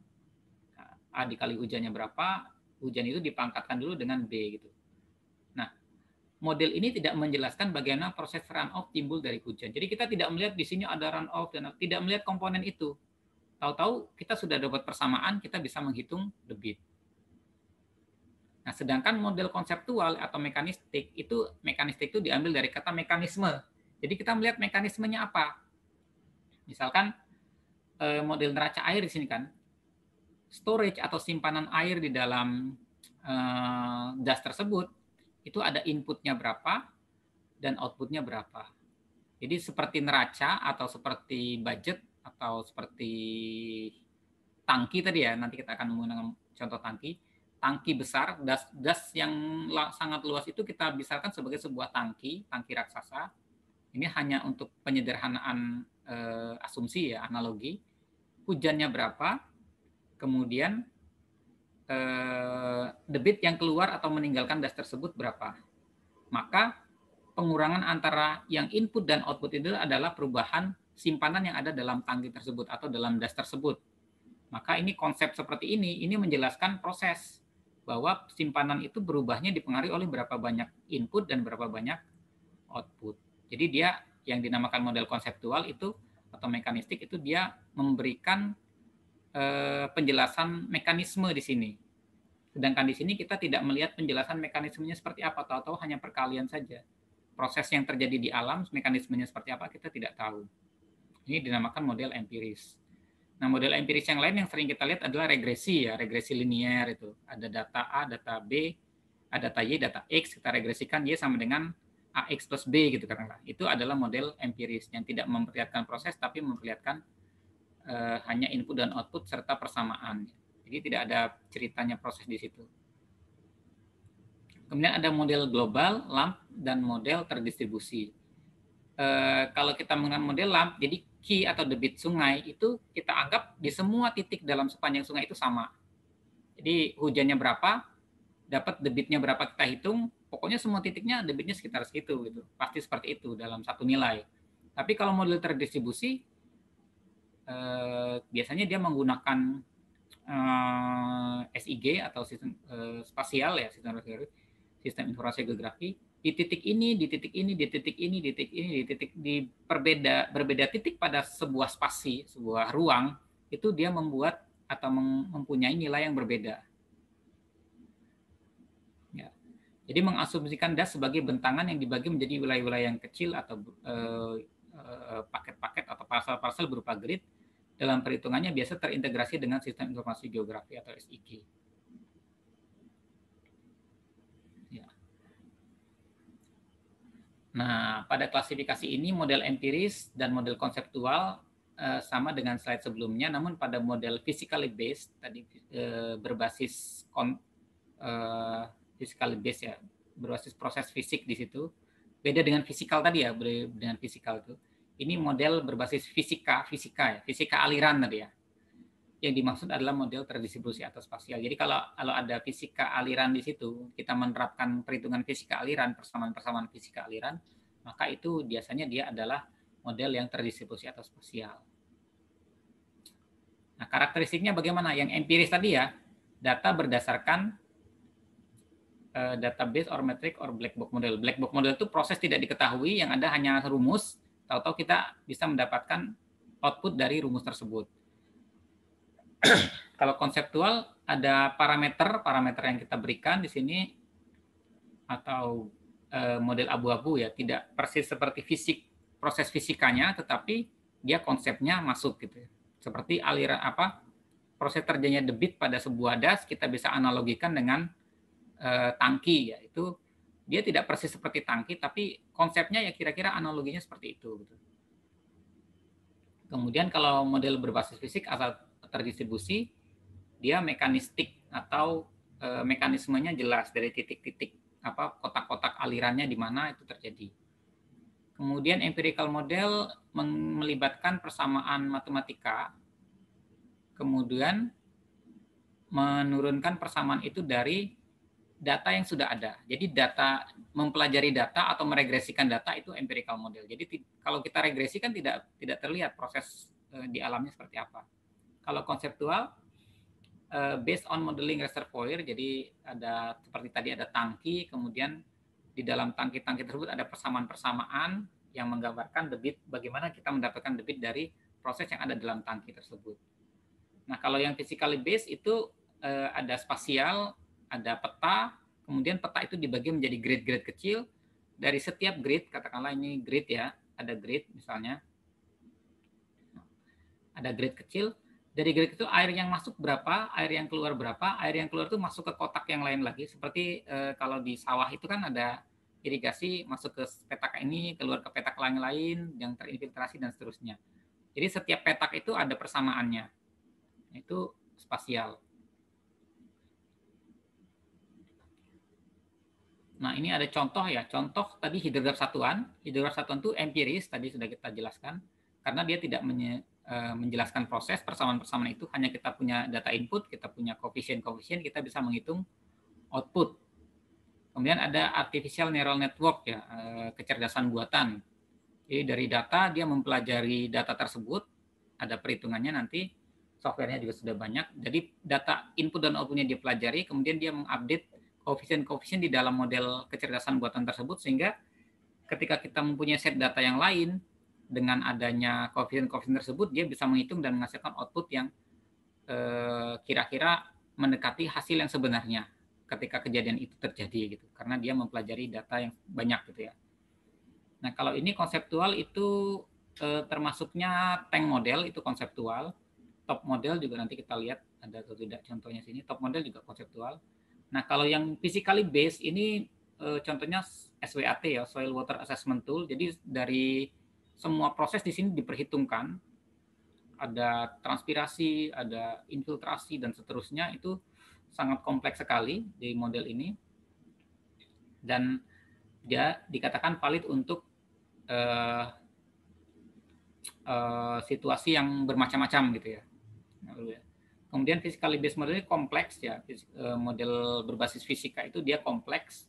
A: Nah, A dikali hujannya berapa, hujan itu dipangkatkan dulu dengan B gitu. Nah, model ini tidak menjelaskan bagaimana proses runoff timbul dari hujan. Jadi kita tidak melihat di sini ada runoff dan tidak melihat komponen itu. Tahu-tahu kita sudah dapat persamaan, kita bisa menghitung debit. Nah, sedangkan model konseptual atau mekanistik itu diambil dari kata mekanisme. Jadi kita melihat mekanismenya apa. Misalkan model neraca air di sini kan, storage atau simpanan air di dalam das tersebut itu ada inputnya berapa dan outputnya berapa. Jadi seperti neraca atau seperti budget atau seperti tangki tadi ya, nanti kita akan menggunakan contoh tangki besar, das yang sangat luas itu kita misalkan sebagai sebuah tangki raksasa. Ini hanya untuk penyederhanaan asumsi ya, analogi. Hujannya berapa, kemudian debit yang keluar atau meninggalkan das tersebut berapa. Maka pengurangan antara yang input dan output itu adalah perubahan simpanan yang ada dalam tangki tersebut atau dalam das tersebut. Maka ini konsep seperti ini menjelaskan proses bahwa simpanan itu berubahnya dipengaruhi oleh berapa banyak input dan berapa banyak output. Jadi dia yang dinamakan model konseptual itu atau mekanistik itu dia memberikan penjelasan mekanisme di sini. Sedangkan di sini kita tidak melihat penjelasan mekanismenya seperti apa, tahu-tahu hanya perkalian saja. Proses yang terjadi di alam, mekanismenya seperti apa kita tidak tahu. Ini dinamakan model empiris. Nah, model empiris yang lain yang sering kita lihat adalah regresi ya, regresi linier itu. Ada data A, data B, data Y, data X, kita regresikan Y sama dengan AX plus B gitu katakanlah. Itu adalah model empiris yang tidak memperlihatkan proses tapi memperlihatkan hanya input dan output serta persamaan. Jadi tidak ada ceritanya proses di situ. Kemudian ada model global, LAMP, dan model terdistribusi. Kalau kita menggunakan model LAMP, jadi key atau debit sungai itu kita anggap di semua titik dalam sepanjang sungai itu sama. Jadi hujannya berapa, dapat debitnya berapa kita hitung, pokoknya semua titiknya debitnya sekitar segitu gitu. Pasti seperti itu dalam satu nilai. Tapi kalau model terdistribusi biasanya dia menggunakan SIG atau sistem spasial ya, sistem informasi geografi. Di titik ini, di titik ini, di titik ini, di titik ini, di titik di berbeda titik pada sebuah spasi, sebuah ruang, itu dia membuat atau mempunyai nilai yang berbeda. Ya. Jadi mengasumsikan das sebagai bentangan yang dibagi menjadi wilayah-wilayah yang kecil atau paket-paket atau parsel-parsel berupa grid. Dalam perhitungannya biasa terintegrasi dengan sistem informasi geografi atau SIG. Nah, pada klasifikasi ini model empiris dan model konseptual sama dengan slide sebelumnya, namun pada model physically based tadi berbasis physically based ya, berbasis proses fisik di situ. Beda dengan fisikal tadi ya, dengan fisikal itu. Ini model berbasis fisika ya, fisika aliran tadi ya. Yang dimaksud adalah model terdistribusi atau spasial. Jadi kalau ada fisika aliran di situ, kita menerapkan perhitungan fisika aliran, persamaan-persamaan fisika aliran, maka itu biasanya dia adalah model yang terdistribusi atau spasial. Nah, karakteristiknya bagaimana? Yang empiris tadi ya, data berdasarkan database or metric or black box model. Black box model itu proses tidak diketahui, yang ada hanya rumus, tahu-tahu kita bisa mendapatkan output dari rumus tersebut. Kalau konseptual ada parameter yang kita berikan di sini atau model abu-abu ya, tidak persis seperti proses fisikanya, tetapi dia konsepnya masuk gitu. Seperti aliran proses terjadinya debit pada sebuah das kita bisa analogikan dengan tangki ya, itu dia tidak persis seperti tangki tapi konsepnya ya kira-kira analoginya seperti itu gitu. Kemudian kalau model berbasis fisik asal terdistribusi, dia mekanistik atau mekanismenya jelas dari titik-titik kotak-kotak alirannya di mana itu terjadi. Kemudian empirical model melibatkan persamaan matematika, kemudian menurunkan persamaan itu dari data yang sudah ada. Jadi mempelajari data atau meregresikan data itu empirical model. Jadi kalau kita regresikan tidak terlihat proses di alamnya seperti apa. Kalau konseptual, based on modeling reservoir, jadi ada seperti tadi ada tangki, kemudian di dalam tangki-tangki tersebut ada persamaan-persamaan yang menggambarkan debit, bagaimana kita mendapatkan debit dari proses yang ada dalam tangki tersebut. Nah, kalau yang physically based itu ada spasial, ada peta, kemudian peta itu dibagi menjadi grid-grid kecil. Dari setiap grid, katakanlah ini grid ya, ada grid misalnya, ada grid kecil. Dari grid itu air yang masuk berapa, air yang keluar berapa, air yang keluar itu masuk ke kotak yang lain lagi. Seperti kalau di sawah itu kan ada irigasi masuk ke petak ini, keluar ke petak lain yang terinfiltrasi dan seterusnya. Jadi setiap petak itu ada persamaannya. Itu spasial. Nah, ini ada contoh ya. Contoh tadi hidrograf satuan. Hidrograf satuan itu empiris, tadi sudah kita jelaskan. Karena dia tidak menjelaskan proses persamaan-persamaan itu, hanya kita punya data input, kita punya koefisien-koefisien, kita bisa menghitung output. Kemudian ada artificial neural network ya, kecerdasan buatan. Jadi dari data dia mempelajari data tersebut, ada perhitungannya nanti, softwarenya juga sudah banyak. Jadi data input dan outputnya dia pelajari, kemudian dia mengupdate koefisien-koefisien di dalam model kecerdasan buatan tersebut, sehingga ketika kita mempunyai set data yang lain, dengan adanya koefisien-koefisien tersebut, dia bisa menghitung dan menghasilkan output yang kira-kira mendekati hasil yang sebenarnya ketika kejadian itu terjadi gitu, karena dia mempelajari data yang banyak gitu ya. Nah, kalau ini konseptual itu termasuknya tank model, itu konseptual. Top model juga nanti kita lihat ada atau tidak contohnya sini. Top model juga konseptual. Nah, kalau yang physically based ini contohnya SWAT ya, Soil Water Assessment Tool. Jadi dari semua proses di sini diperhitungkan, ada transpirasi, ada infiltrasi dan seterusnya, itu sangat kompleks sekali di model ini, dan dia dikatakan valid untuk situasi yang bermacam-macam gitu ya. Kemudian physically based model ini kompleks ya, model berbasis fisika itu dia kompleks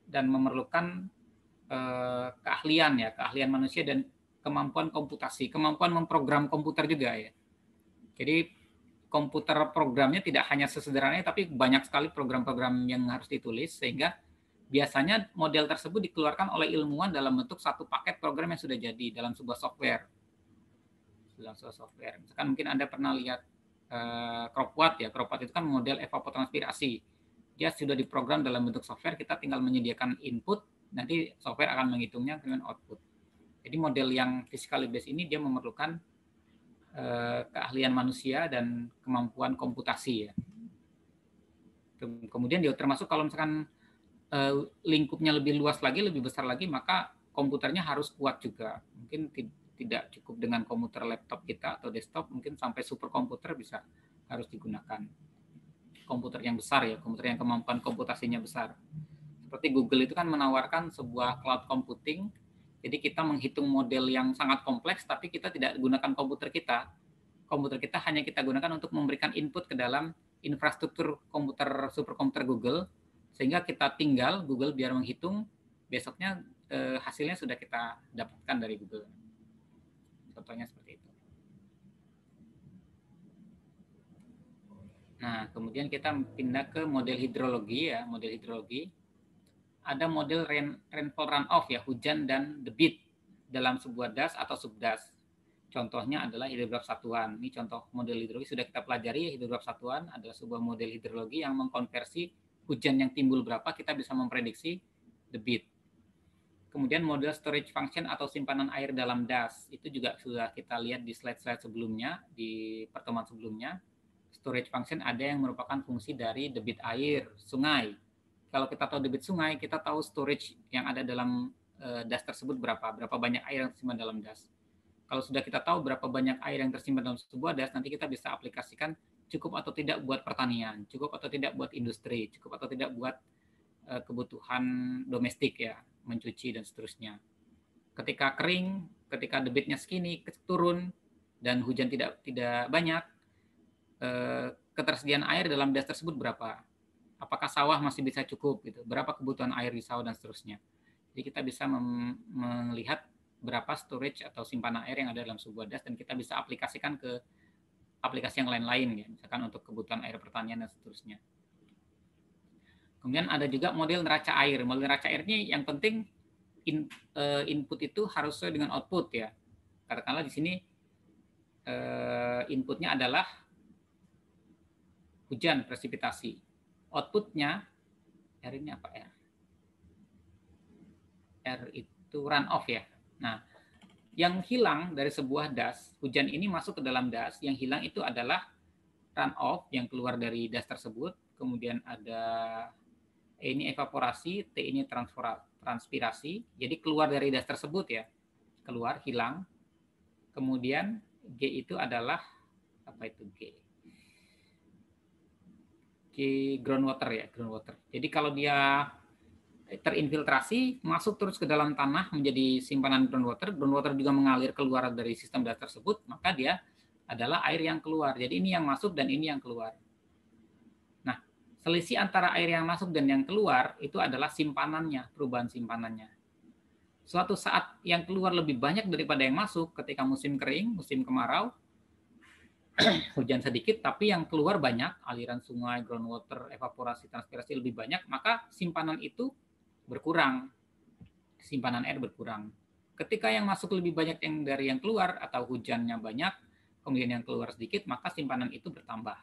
A: dan memerlukan keahlian ya, keahlian manusia dan kemampuan komputasi, kemampuan memprogram komputer juga ya. Jadi komputer programnya tidak hanya sesederhana, tapi banyak sekali program-program yang harus ditulis, sehingga biasanya model tersebut dikeluarkan oleh ilmuwan dalam bentuk satu paket program yang sudah jadi dalam sebuah software. Misalkan mungkin Anda pernah lihat Cropwatt ya, Cropwatt itu kan model evapotranspirasi. Dia sudah diprogram dalam bentuk software, kita tinggal menyediakan input, nanti software akan menghitungnya dengan output. Jadi model yang physically based ini dia memerlukan keahlian manusia dan kemampuan komputasi ya. Kemudian dia termasuk kalau misalkan lingkupnya lebih luas lagi, lebih besar lagi, maka komputernya harus kuat juga. Mungkin tidak cukup dengan komputer laptop kita atau desktop, mungkin sampai superkomputer bisa harus digunakan. Komputer yang besar ya, komputer yang kemampuan komputasinya besar. Seperti Google itu kan menawarkan sebuah cloud computing, jadi kita menghitung model yang sangat kompleks, tapi kita tidak gunakan komputer kita. Komputer kita hanya kita gunakan untuk memberikan input ke dalam infrastruktur komputer superkomputer Google, sehingga kita tinggal Google biar menghitung, besoknya hasilnya sudah kita dapatkan dari Google. Contohnya seperti itu. Nah, kemudian kita pindah ke model hidrologi ya, model hidrologi. Ada model rainfall runoff ya, hujan dan debit dalam sebuah das atau subdas. Contohnya adalah hidrograf satuan. Ini contoh model hidrologi sudah kita pelajari. Hidrograf satuan adalah sebuah model hidrologi yang mengkonversi hujan yang timbul berapa, kita bisa memprediksi debit. Kemudian model storage function atau simpanan air dalam das, itu juga sudah kita lihat di slide-slide sebelumnya, di pertemuan sebelumnya. Storage function ada yang merupakan fungsi dari debit air sungai. Kalau kita tahu debit sungai, kita tahu storage yang ada dalam das tersebut berapa banyak air yang tersimpan dalam das. Kalau sudah kita tahu berapa banyak air yang tersimpan dalam sebuah das, nanti kita bisa aplikasikan cukup atau tidak buat pertanian, cukup atau tidak buat industri, cukup atau tidak buat kebutuhan domestik ya, mencuci dan seterusnya. Ketika kering, ketika debitnya segini turun dan hujan tidak banyak, ketersediaan air dalam das tersebut berapa? Apakah sawah masih bisa cukup gitu? Berapa kebutuhan air di sawah dan seterusnya. Jadi kita bisa melihat berapa storage atau simpanan air yang ada dalam sebuah das, dan kita bisa aplikasikan ke aplikasi yang lain-lain ya, misalkan untuk kebutuhan air pertanian dan seterusnya. Kemudian ada juga model neraca air. Model neraca air ini yang penting input itu harus sesuai dengan output ya. Katakanlah di sini inputnya adalah hujan, presipitasi. Outputnya R ini apa R? R itu runoff ya. Nah, yang hilang dari sebuah das, hujan ini masuk ke dalam das, yang hilang itu adalah runoff yang keluar dari das tersebut, kemudian ada E ini evaporasi, T ini transpirasi, jadi keluar dari das tersebut ya, keluar, hilang. Kemudian G itu adalah, apa itu G? G groundwater ya, groundwater. Jadi kalau dia terinfiltrasi, masuk terus ke dalam tanah menjadi simpanan groundwater, groundwater juga mengalir keluar dari sistem das tersebut, maka dia adalah air yang keluar. Jadi ini yang masuk dan ini yang keluar. Nah, selisih antara air yang masuk dan yang keluar itu adalah simpanannya, perubahan simpanannya. Suatu saat yang keluar lebih banyak daripada yang masuk ketika musim kering, musim kemarau, hujan sedikit, tapi yang keluar banyak, aliran sungai, groundwater, evaporasi, transpirasi lebih banyak, maka simpanan itu berkurang, simpanan air berkurang. Ketika yang masuk lebih banyak dari yang keluar, atau hujannya banyak, kemudian yang keluar sedikit, maka simpanan itu bertambah.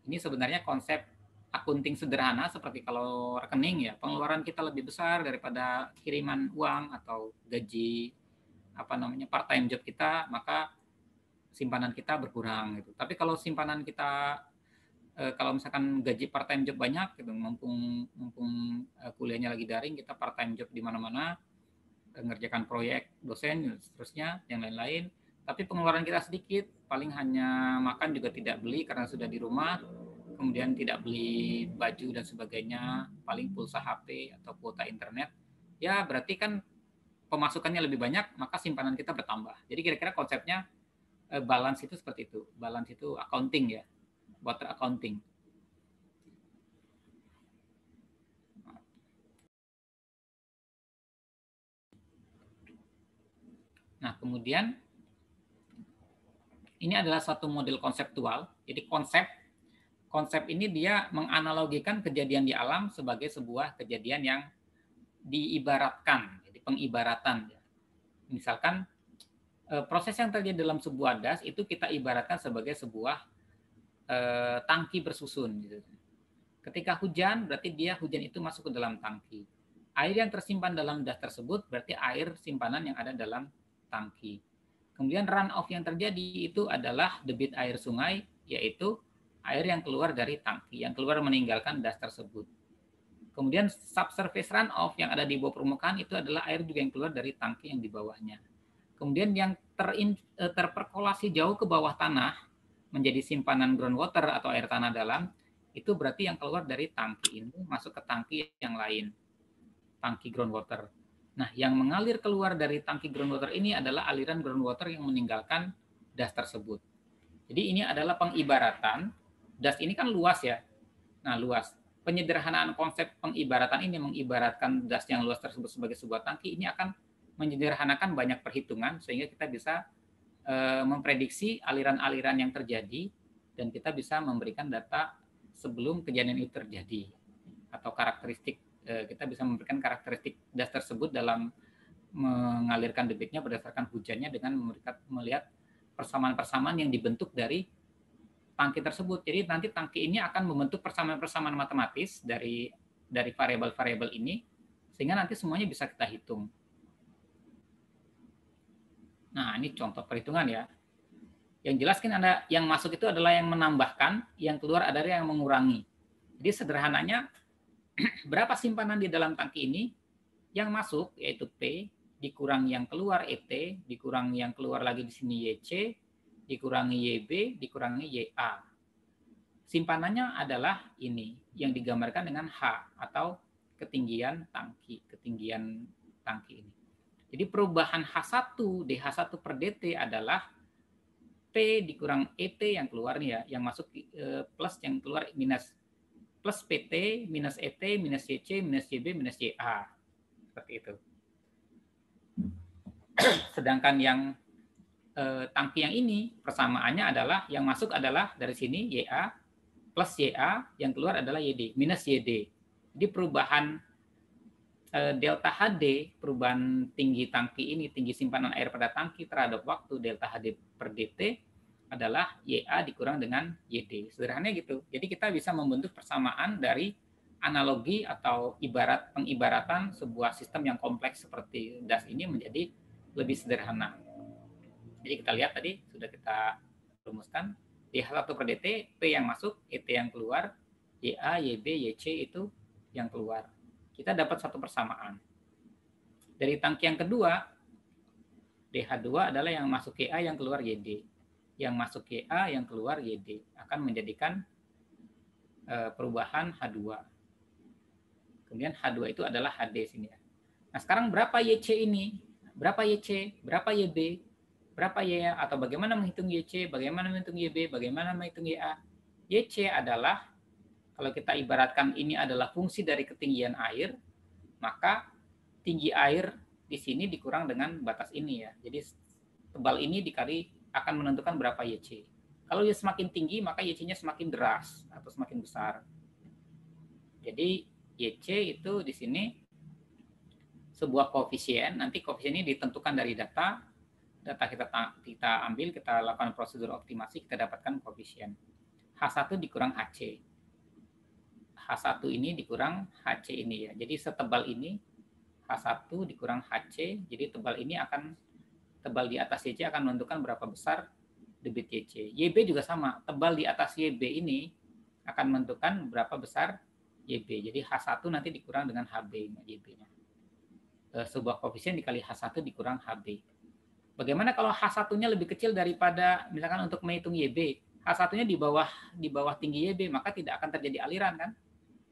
A: Ini sebenarnya konsep akunting sederhana, seperti kalau rekening ya, pengeluaran kita lebih besar daripada kiriman uang atau gaji part time job kita, maka simpanan kita berkurang gitu. Tapi kalau simpanan kita kalau misalkan gaji part time job banyak gitu, mumpung kuliahnya lagi daring, kita part time job di mana-mana, ngerjakan proyek dosen seterusnya yang lain-lain, tapi pengeluaran kita sedikit, paling hanya makan juga tidak beli karena sudah di rumah, kemudian tidak beli baju dan sebagainya, paling pulsa HP atau kuota internet, ya berarti kan pemasukannya lebih banyak, maka simpanan kita bertambah. Jadi kira-kira konsepnya balance itu seperti itu. Balance itu accounting ya, water accounting. Nah, kemudian ini adalah satu model konseptual. Jadi konsep ini dia menganalogikan kejadian di alam sebagai sebuah kejadian yang diibaratkan, jadi pengibaratan. Misalkan proses yang terjadi dalam sebuah das itu kita ibaratkan sebagai sebuah tangki bersusun. Gitu. Ketika hujan, berarti hujan itu masuk ke dalam tangki. Air yang tersimpan dalam das tersebut berarti air simpanan yang ada dalam tangki. Kemudian run off yang terjadi itu adalah debit air sungai, yaitu air yang keluar dari tangki, yang keluar meninggalkan das tersebut. Kemudian subsurface run off yang ada di bawah permukaan itu adalah air juga yang keluar dari tangki yang di bawahnya. Kemudian yang terperkolasi jauh ke bawah tanah menjadi simpanan groundwater atau air tanah dalam, itu berarti yang keluar dari tangki ini masuk ke tangki yang lain, tangki groundwater. Nah, yang mengalir keluar dari tangki groundwater ini adalah aliran groundwater yang meninggalkan das tersebut. Jadi ini adalah pengibaratan. Das ini kan luas ya. Nah, luas. Penyederhanaan konsep pengibaratan ini mengibaratkan das yang luas tersebut sebagai sebuah tangki ini akan menyederhanakan banyak perhitungan sehingga kita bisa memprediksi aliran-aliran yang terjadi dan kita bisa memberikan data sebelum kejadian itu terjadi atau karakteristik. Kita bisa memberikan karakteristik das tersebut dalam mengalirkan debitnya berdasarkan hujannya dengan melihat persamaan-persamaan yang dibentuk dari tangki tersebut. Jadi nanti tangki ini akan membentuk persamaan-persamaan matematis dari variabel-variabel ini sehingga nanti semuanya bisa kita hitung. Nah, ini contoh perhitungan ya. Yang jelas kan ada yang masuk itu adalah yang menambahkan, yang keluar adalah yang mengurangi. Jadi sederhananya berapa simpanan di dalam tangki ini? Yang masuk yaitu P dikurang yang keluar ET, dikurang yang keluar lagi di sini YC, dikurangi YB, dikurangi YA. Simpanannya adalah ini yang digambarkan dengan H atau ketinggian tangki ini. Jadi perubahan H1 DH1 per DT adalah P dikurang ET yang keluar nih ya, yang masuk plus yang keluar minus plus PT minus ET minus YC minus YB minus YA. Seperti itu. Sedangkan yang tangki yang ini persamaannya adalah yang masuk adalah dari sini YA plus YA, yang keluar adalah YD minus YD. Jadi perubahan delta HD, perubahan tinggi tangki ini, tinggi simpanan air pada tangki terhadap waktu delta HD per DT adalah YA dikurang dengan YD. Sederhananya gitu. Jadi kita bisa membentuk persamaan dari analogi atau pengibaratan sebuah sistem yang kompleks seperti das ini menjadi lebih sederhana. Jadi kita lihat tadi sudah kita rumuskan DH1 per DT, P yang masuk, ET yang keluar, YA, YB, YC itu yang keluar. Kita dapat satu persamaan. Dari tangki yang kedua, DH2 adalah yang masuk YA yang keluar YD. Yang masuk YA yang keluar YD akan menjadikan perubahan H2. Kemudian H2 itu adalah HD sini ya. Nah, sekarang berapa YC ini? Berapa YC? Berapa YB? Berapa YA? Atau bagaimana menghitung YC? Bagaimana menghitung YB? Bagaimana menghitung YA? YC adalah, kalau kita ibaratkan ini adalah fungsi dari ketinggian air, maka tinggi air di sini dikurang dengan batas ini ya. Jadi tebal ini dikali akan menentukan berapa YC. Kalau dia semakin tinggi, maka YC-nya semakin deras atau semakin besar. Jadi YC itu di sini sebuah koefisien, nanti koefisien ini ditentukan dari data kita ambil, kita lakukan prosedur optimasi, kita dapatkan koefisien. H1 dikurang HC. H1 ini dikurang HC ini ya. Jadi setebal ini H1 dikurang HC, jadi tebal di atas YC akan menentukan berapa besar debit YC. YB juga sama, tebal di atas YB ini akan menentukan berapa besar YB. Jadi H1 nanti dikurang dengan HB YB-nya. Sebuah koefisien dikali H1 dikurang HB. Bagaimana kalau H1-nya lebih kecil daripada, misalkan untuk menghitung YB, H1-nya di bawah tinggi YB, maka tidak akan terjadi aliran kan?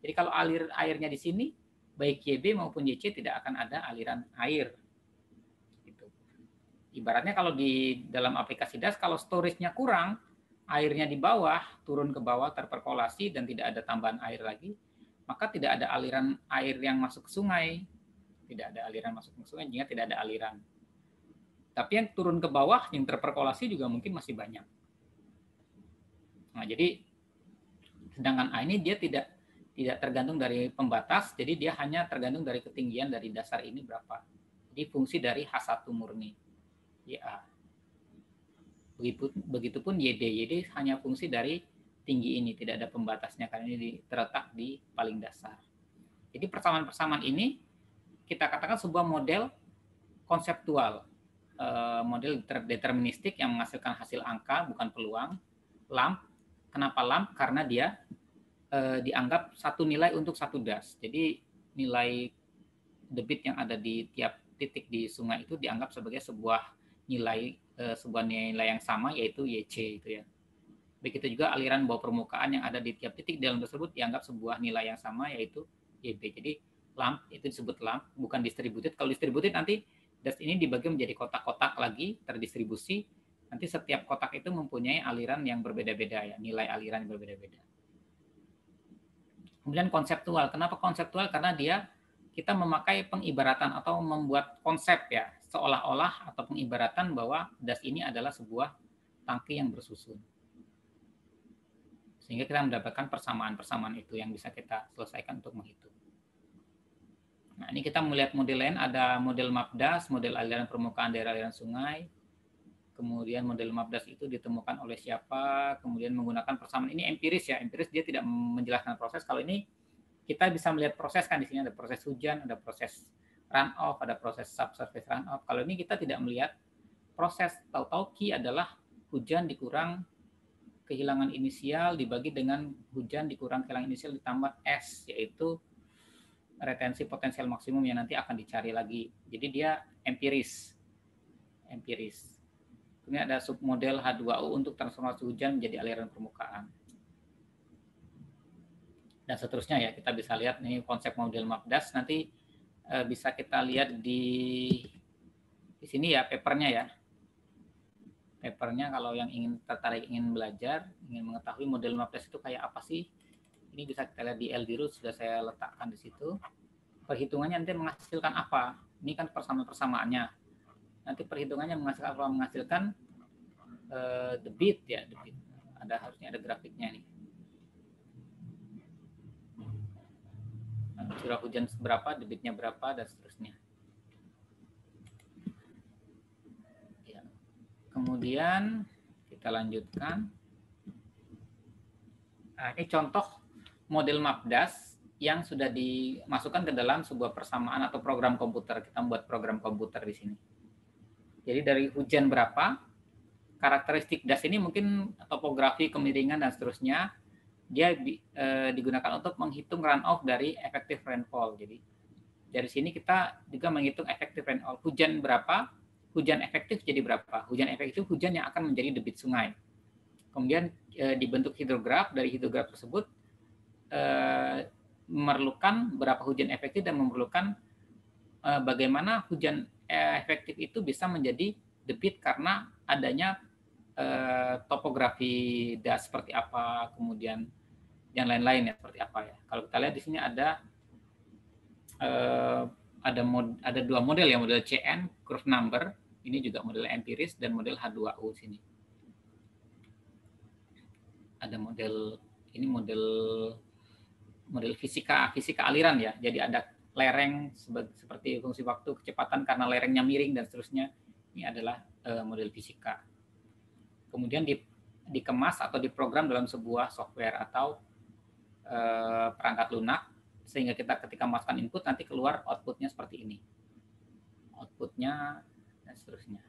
A: Jadi kalau airnya di sini, baik YB maupun YC tidak akan ada aliran air. Gitu. Ibaratnya kalau di dalam aplikasi DAS, kalau storage-nya kurang, airnya di bawah, turun ke bawah, terperkolasi, dan tidak ada tambahan air lagi, maka tidak ada aliran air yang masuk ke sungai. Tidak ada aliran masuk ke sungai, jika tidak ada aliran. Tapi yang turun ke bawah, yang terperkolasi juga mungkin masih banyak. Nah, jadi sedangkan A ini dia tidak tergantung dari pembatas, jadi dia hanya tergantung dari ketinggian dari dasar ini berapa. Jadi fungsi dari H1 murni, YA. Begitupun YD. YD hanya fungsi dari tinggi ini, tidak ada pembatasnya karena ini terletak di paling dasar. Jadi persamaan-persamaan ini kita katakan sebuah model konseptual. Model deterministik yang menghasilkan hasil angka bukan peluang. LAMP, kenapa LAMP? Karena dia dianggap satu nilai untuk satu DAS. Jadi nilai debit yang ada di tiap titik di sungai itu dianggap sebagai sebuah nilai yang sama, yaitu YC itu ya. Begitu juga aliran bawah permukaan yang ada di tiap titik dalam tersebut dianggap sebuah nilai yang sama, yaitu YB. Jadi LAMP itu disebut LAMP, bukan distributed. Kalau distributed nanti DAS ini dibagi menjadi kotak-kotak lagi, terdistribusi. Nanti setiap kotak itu mempunyai aliran yang berbeda-beda ya, nilai aliran yang berbeda-beda. Kemudian konseptual. Kenapa konseptual? Karena kita memakai pengibaratan atau membuat konsep ya, seolah-olah atau pengibaratan bahwa DAS ini adalah sebuah tangki yang bersusun. Sehingga kita mendapatkan persamaan-persamaan itu yang bisa kita selesaikan untuk menghitung. Nah, ini kita melihat model lain, ada model MAPDAS, model aliran permukaan daerah aliran sungai. Kemudian model MAPDAS itu ditemukan oleh siapa, kemudian menggunakan persamaan. Ini empiris ya, empiris dia tidak menjelaskan proses. Kalau ini kita bisa melihat proses kan, di sini ada proses hujan, ada proses runoff, ada proses subsurface runoff. Kalau ini kita tidak melihat proses, tahu-tahu Q adalah hujan dikurang kehilangan inisial dibagi dengan hujan dikurang kehilangan inisial ditambah S, yaitu retensi potensial maksimum yang nanti akan dicari lagi. Jadi dia empiris. Kemudian ada submodel H2O untuk transformasi hujan menjadi aliran permukaan. Dan seterusnya ya, kita bisa lihat nih konsep model MAPDAS, nanti bisa kita lihat di sini ya papernya ya. Papernya kalau yang tertarik ingin belajar, ingin mengetahui model MAPDAS itu kayak apa sih, ini bisa kita lihat di LDRoot, sudah saya letakkan di situ. Perhitungannya nanti menghasilkan apa? Ini kan persamaan-persamaannya. Nanti perhitungannya menghasilkan apa? Menghasilkan debit ya, debit. Harusnya ada grafiknya nih. Curah hujan berapa, debitnya berapa, dan seterusnya. Ya. Kemudian kita lanjutkan. Nah, ini contoh model MAPDAS yang sudah dimasukkan ke dalam sebuah persamaan atau program komputer. Kita membuat program komputer di sini. Jadi dari hujan berapa, karakteristik DAS ini mungkin topografi, kemiringan, dan seterusnya, dia digunakan untuk menghitung runoff dari effective rainfall. Jadi dari sini kita juga menghitung effective rainfall. Hujan berapa, hujan efektif jadi berapa. Hujan efektif hujan yang akan menjadi debit sungai. Kemudian dibentuk hidrograf, dari hidrograf tersebut memerlukan berapa hujan efektif dan memerlukan bagaimana hujan efektif itu bisa menjadi debit karena adanya topografi DAS seperti apa, kemudian yang lain-lain ya seperti apa ya. Kalau kita lihat di sini ada dua model ya, model CN curve number, ini juga model empiris, dan model H2O sini. Ada model ini model fisika aliran ya. Jadi ada lereng seperti fungsi waktu, kecepatan karena lerengnya miring dan seterusnya. Ini adalah model fisika. Kemudian dikemas atau diprogram dalam sebuah software atau perangkat lunak, sehingga kita ketika masukkan input nanti keluar outputnya seperti ini. Outputnya dan seterusnya.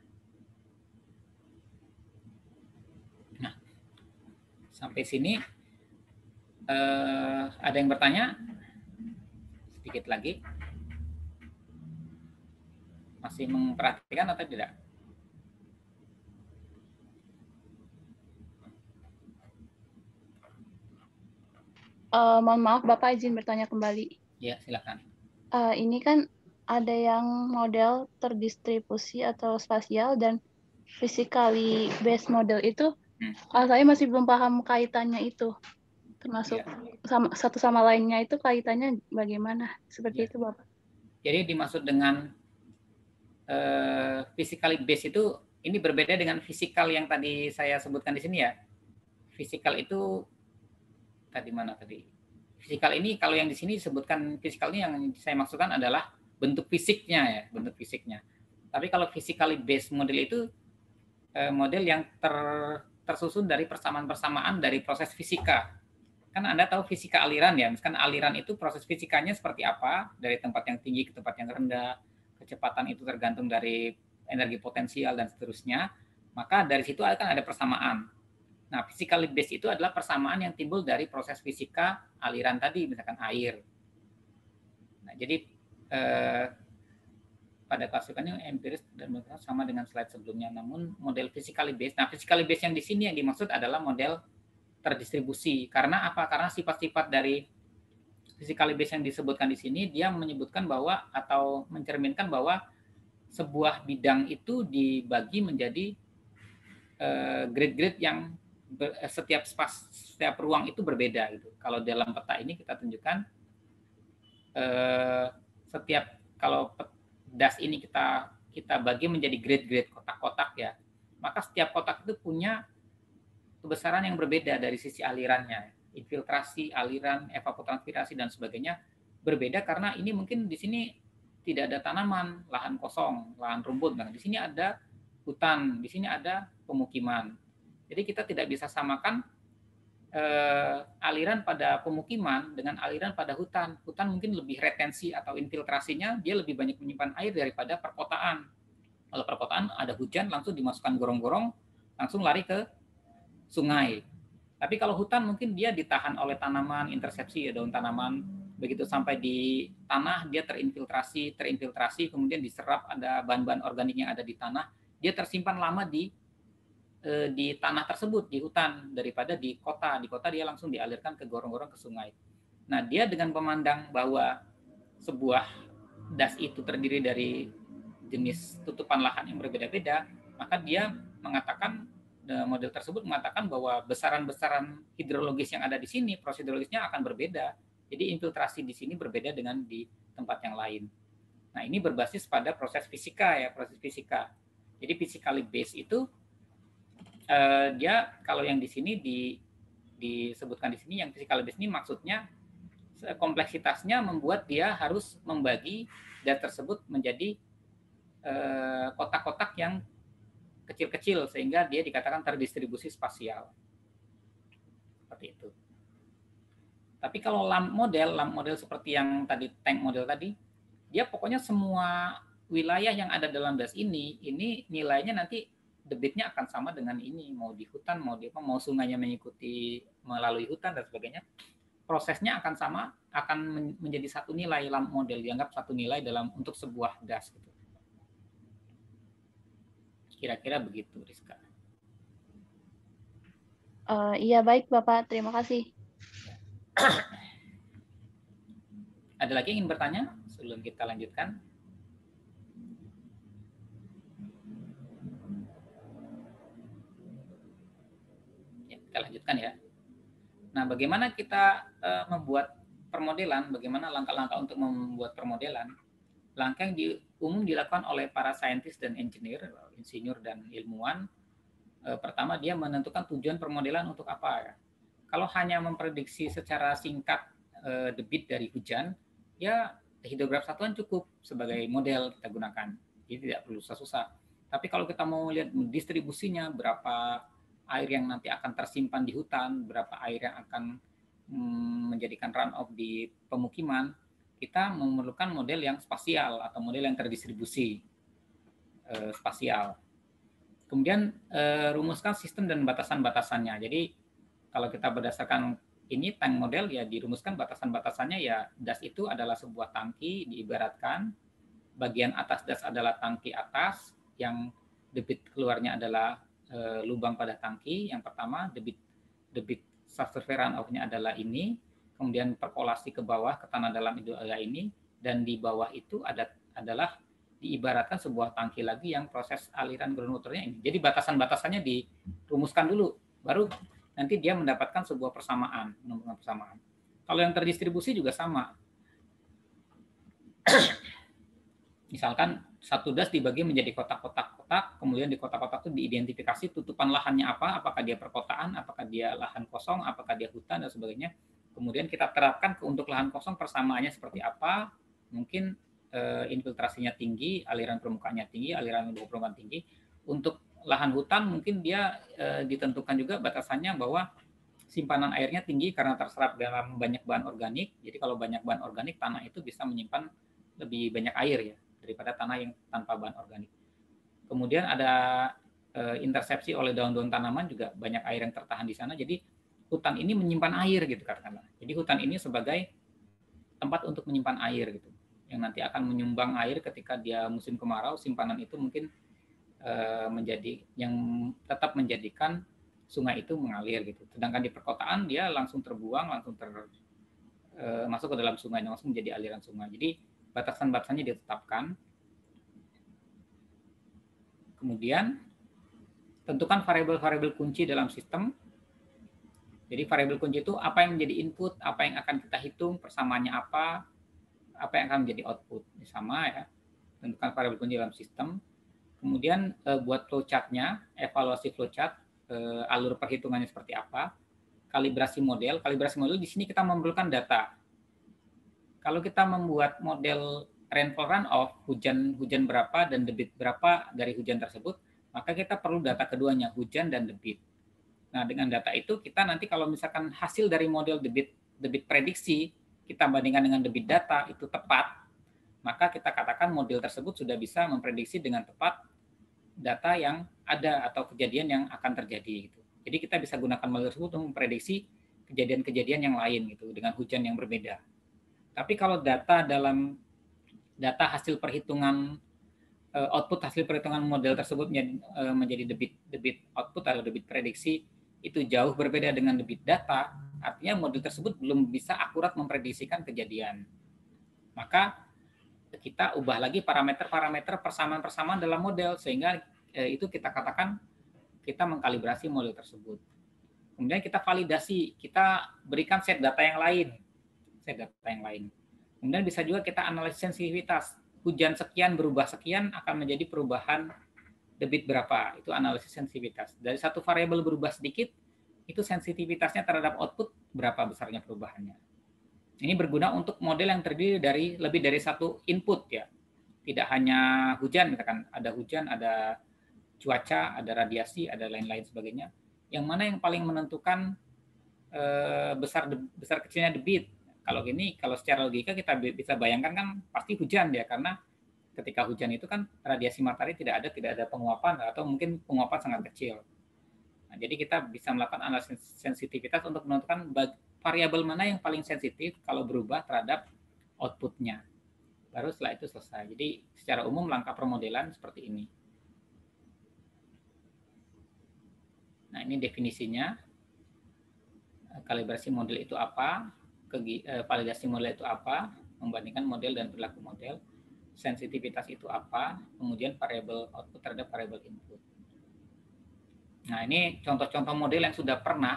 A: Nah, sampai sini Ada yang bertanya? Sedikit lagi. Masih memperhatikan atau tidak?
C: Mohon maaf, Bapak izin bertanya kembali.
A: Ya, silakan.
C: Ini kan ada yang model terdistribusi atau spasial dan physically based model itu, saya masih belum paham kaitannya itu, termasuk satu sama lainnya itu kaitannya bagaimana? Seperti itu, Bapak.
A: Jadi dimaksud dengan physically based itu ini berbeda dengan fisikal yang tadi saya sebutkan di sini ya. Fisikal itu tadi mana tadi? Fisikal ini kalau yang di sini disebutkan fisikal ini yang saya maksudkan adalah bentuk fisiknya ya, bentuk fisiknya. Tapi kalau physically based model itu model yang tersusun dari persamaan-persamaan dari proses fisika. Kan Anda tahu fisika aliran ya, misalkan aliran itu proses fisikanya seperti apa, dari tempat yang tinggi ke tempat yang rendah, kecepatan itu tergantung dari energi potensial dan seterusnya, maka dari situ akan ada persamaan. Nah, physically based itu adalah persamaan yang timbul dari proses fisika aliran tadi, misalkan air. Nah, jadi pada klasifikannya empiris dan sama dengan slide sebelumnya, namun model physically based. Nah, physically based yang di sini yang dimaksud adalah model terdistribusi. Karena apa? Karena sifat-sifat dari physically based yang disebutkan di sini, dia menyebutkan bahwa atau mencerminkan bahwa sebuah bidang itu dibagi menjadi grade-grade yang setiap ruang itu berbeda gitu. Kalau dalam peta ini kita tunjukkan setiap kalau das ini kita bagi menjadi grade-grade kotak-kotak ya, maka setiap kotak itu punya kebesaran yang berbeda dari sisi alirannya, infiltrasi, aliran, evapotranspirasi dan sebagainya berbeda karena ini mungkin di sini tidak ada tanaman, lahan kosong, lahan rumput. Nah, di sini ada hutan, di sini ada pemukiman. Jadi kita tidak bisa samakan aliran pada pemukiman dengan aliran pada hutan. Hutan mungkin lebih retensi atau infiltrasinya, dia lebih banyak menyimpan air daripada perkotaan. Kalau perkotaan ada hujan, langsung dimasukkan gorong-gorong, langsung lari ke sungai. Tapi kalau hutan mungkin dia ditahan oleh tanaman, intersepsi ya, daun tanaman, begitu sampai di tanah dia terinfiltrasi, kemudian diserap ada bahan-bahan organik yang ada di tanah, dia tersimpan lama di tanah tersebut, di hutan, daripada di kota. Di kota dia langsung dialirkan ke gorong-gorong ke sungai. Nah, dia dengan memandang bahwa sebuah das itu terdiri dari jenis tutupan lahan yang berbeda-beda, maka dia mengatakan, model tersebut mengatakan bahwa besaran-besaran hidrologis yang ada di sini, proses hidrologisnya akan berbeda. Jadi infiltrasi di sini berbeda dengan di tempat yang lain. Nah, ini berbasis pada proses fisika ya, proses fisika. Jadi physically based itu dia kalau yang di sini disebutkan di sini yang physically based ini maksudnya kompleksitasnya membuat dia harus membagi data tersebut menjadi kotak-kotak yang kecil-kecil sehingga dia dikatakan terdistribusi spasial. Seperti itu. Tapi kalau lamp model seperti yang tadi tank model tadi, dia pokoknya semua wilayah yang ada dalam das ini nilainya nanti debitnya akan sama dengan ini, mau di hutan, mau sungainya mengikuti melalui hutan dan sebagainya, prosesnya akan sama, akan menjadi satu nilai. Lamp model dianggap satu nilai dalam untuk sebuah das gitu. Kira-kira begitu, Rizka.
C: Iya, baik Bapak, terima kasih.
A: Ada lagi yang ingin bertanya sebelum kita lanjutkan? Kita lanjutkan ya. Nah, bagaimana kita membuat permodelan, bagaimana langkah-langkah untuk membuat permodelan? Langkah yang umum dilakukan oleh para saintis dan engineer, insinyur dan ilmuwan. Pertama, dia menentukan tujuan permodelan untuk apa ya. Kalau hanya memprediksi secara singkat debit dari hujan, ya hidrograf satuan cukup sebagai model kita gunakan. Jadi tidak perlu susah-susah. Tapi kalau kita mau lihat distribusinya, berapa air yang nanti akan tersimpan di hutan, berapa air yang akan menjadikan runoff di pemukiman, kita memerlukan model yang spasial atau model yang terdistribusi spasial. Kemudian rumuskan sistem dan batasan-batasannya. Jadi kalau kita berdasarkan ini tank model ya dirumuskan batasan-batasannya ya, das itu adalah sebuah tangki diibaratkan, bagian atas das adalah tangki atas, yang debit keluarnya adalah lubang pada tangki. Yang pertama debit subsurface runoff-nya adalah ini, kemudian perkolasi ke bawah ke tanah dalam itu adalah ini, dan di bawah itu adalah diibaratkan sebuah tangki lagi yang proses aliran groundwater-nya ini. Jadi batasan-batasannya dirumuskan dulu, baru nanti dia mendapatkan sebuah persamaan, menemukan persamaan. Kalau yang terdistribusi juga sama. Misalkan satu das dibagi menjadi kotak-kotak, kemudian di kotak-kotak itu diidentifikasi tutupan lahannya apa, apakah dia perkotaan, apakah dia lahan kosong, apakah dia hutan, dan sebagainya. Kemudian kita terapkan untuk lahan kosong persamaannya seperti apa, mungkin infiltrasinya tinggi, aliran permukaannya tinggi, aliran bawah permukaan tinggi. Untuk lahan hutan mungkin dia ditentukan juga batasannya bahwa simpanan airnya tinggi karena terserap dalam banyak bahan organik. Jadi kalau banyak bahan organik, tanah itu bisa menyimpan lebih banyak air ya daripada tanah yang tanpa bahan organik. Kemudian ada intersepsi oleh daun-daun tanaman, juga banyak air yang tertahan di sana. Jadi hutan ini menyimpan air gitu katakanlah. Jadi hutan ini sebagai tempat untuk menyimpan air gitu, yang nanti akan menyumbang air ketika dia musim kemarau. Simpanan itu mungkin menjadi yang tetap menjadikan sungai itu mengalir gitu. Sedangkan di perkotaan dia langsung terbuang, langsung masuk ke dalam sungai, langsung menjadi aliran sungai. Jadi batasan-batasannya ditetapkan. Kemudian tentukan variabel-variabel kunci dalam sistem. Jadi variabel kunci itu apa yang menjadi input, apa yang akan kita hitung, persamaannya apa yang akan menjadi output. Ini sama ya. Tentukan variabel kunci dalam sistem. Kemudian buat flowchart-nya, evaluasi flowchart, alur perhitungannya seperti apa. Kalibrasi model di sini kita memerlukan data. Kalau kita membuat model rainfall runoff, hujan berapa dan debit berapa dari hujan tersebut, maka kita perlu data keduanya, hujan dan debit. Nah, dengan data itu kita nanti kalau misalkan hasil dari model debit prediksi kita bandingkan dengan debit data itu tepat, maka kita katakan model tersebut sudah bisa memprediksi dengan tepat data yang ada atau kejadian yang akan terjadi gitu. Jadi kita bisa gunakan model tersebut untuk memprediksi kejadian-kejadian yang lain gitu dengan hujan yang berbeda. Tapi kalau data hasil perhitungan output hasil perhitungan model tersebut menjadi debit output atau debit prediksi itu jauh berbeda dengan debit data, artinya model tersebut belum bisa akurat memprediksikan kejadian. Maka kita ubah lagi parameter-parameter persamaan-persamaan dalam model sehingga itu kita katakan kita mengkalibrasi model tersebut. Kemudian kita validasi, kita berikan set data yang lain. Kemudian bisa juga kita analisis sensitivitas. Hujan sekian berubah sekian akan menjadi perubahan debit berapa. Itu analisis sensitivitas. Dari satu variabel berubah sedikit, itu sensitivitasnya terhadap output berapa besarnya perubahannya. Ini berguna untuk model yang terdiri dari lebih dari satu input ya. Tidak hanya hujan, misalkan ada hujan, ada cuaca, ada radiasi, ada lain-lain sebagainya. Yang mana yang paling menentukan besar kecilnya debit? Kalau secara logika kita bisa bayangkan kan pasti hujan ya, karena ketika hujan itu kan radiasi matahari tidak ada penguapan atau mungkin penguapan sangat kecil. Nah, jadi kita bisa melakukan analisis sensitivitas untuk menentukan variabel mana yang paling sensitif kalau berubah terhadap outputnya. Baru setelah itu selesai. Jadi secara umum langkah permodelan seperti ini. Nah, ini definisinya. Kalibrasi model itu apa? Validasi model itu apa, membandingkan model dan perilaku model, sensitivitas itu apa, kemudian variabel output terhadap variabel input. Nah, ini contoh-contoh model yang sudah pernah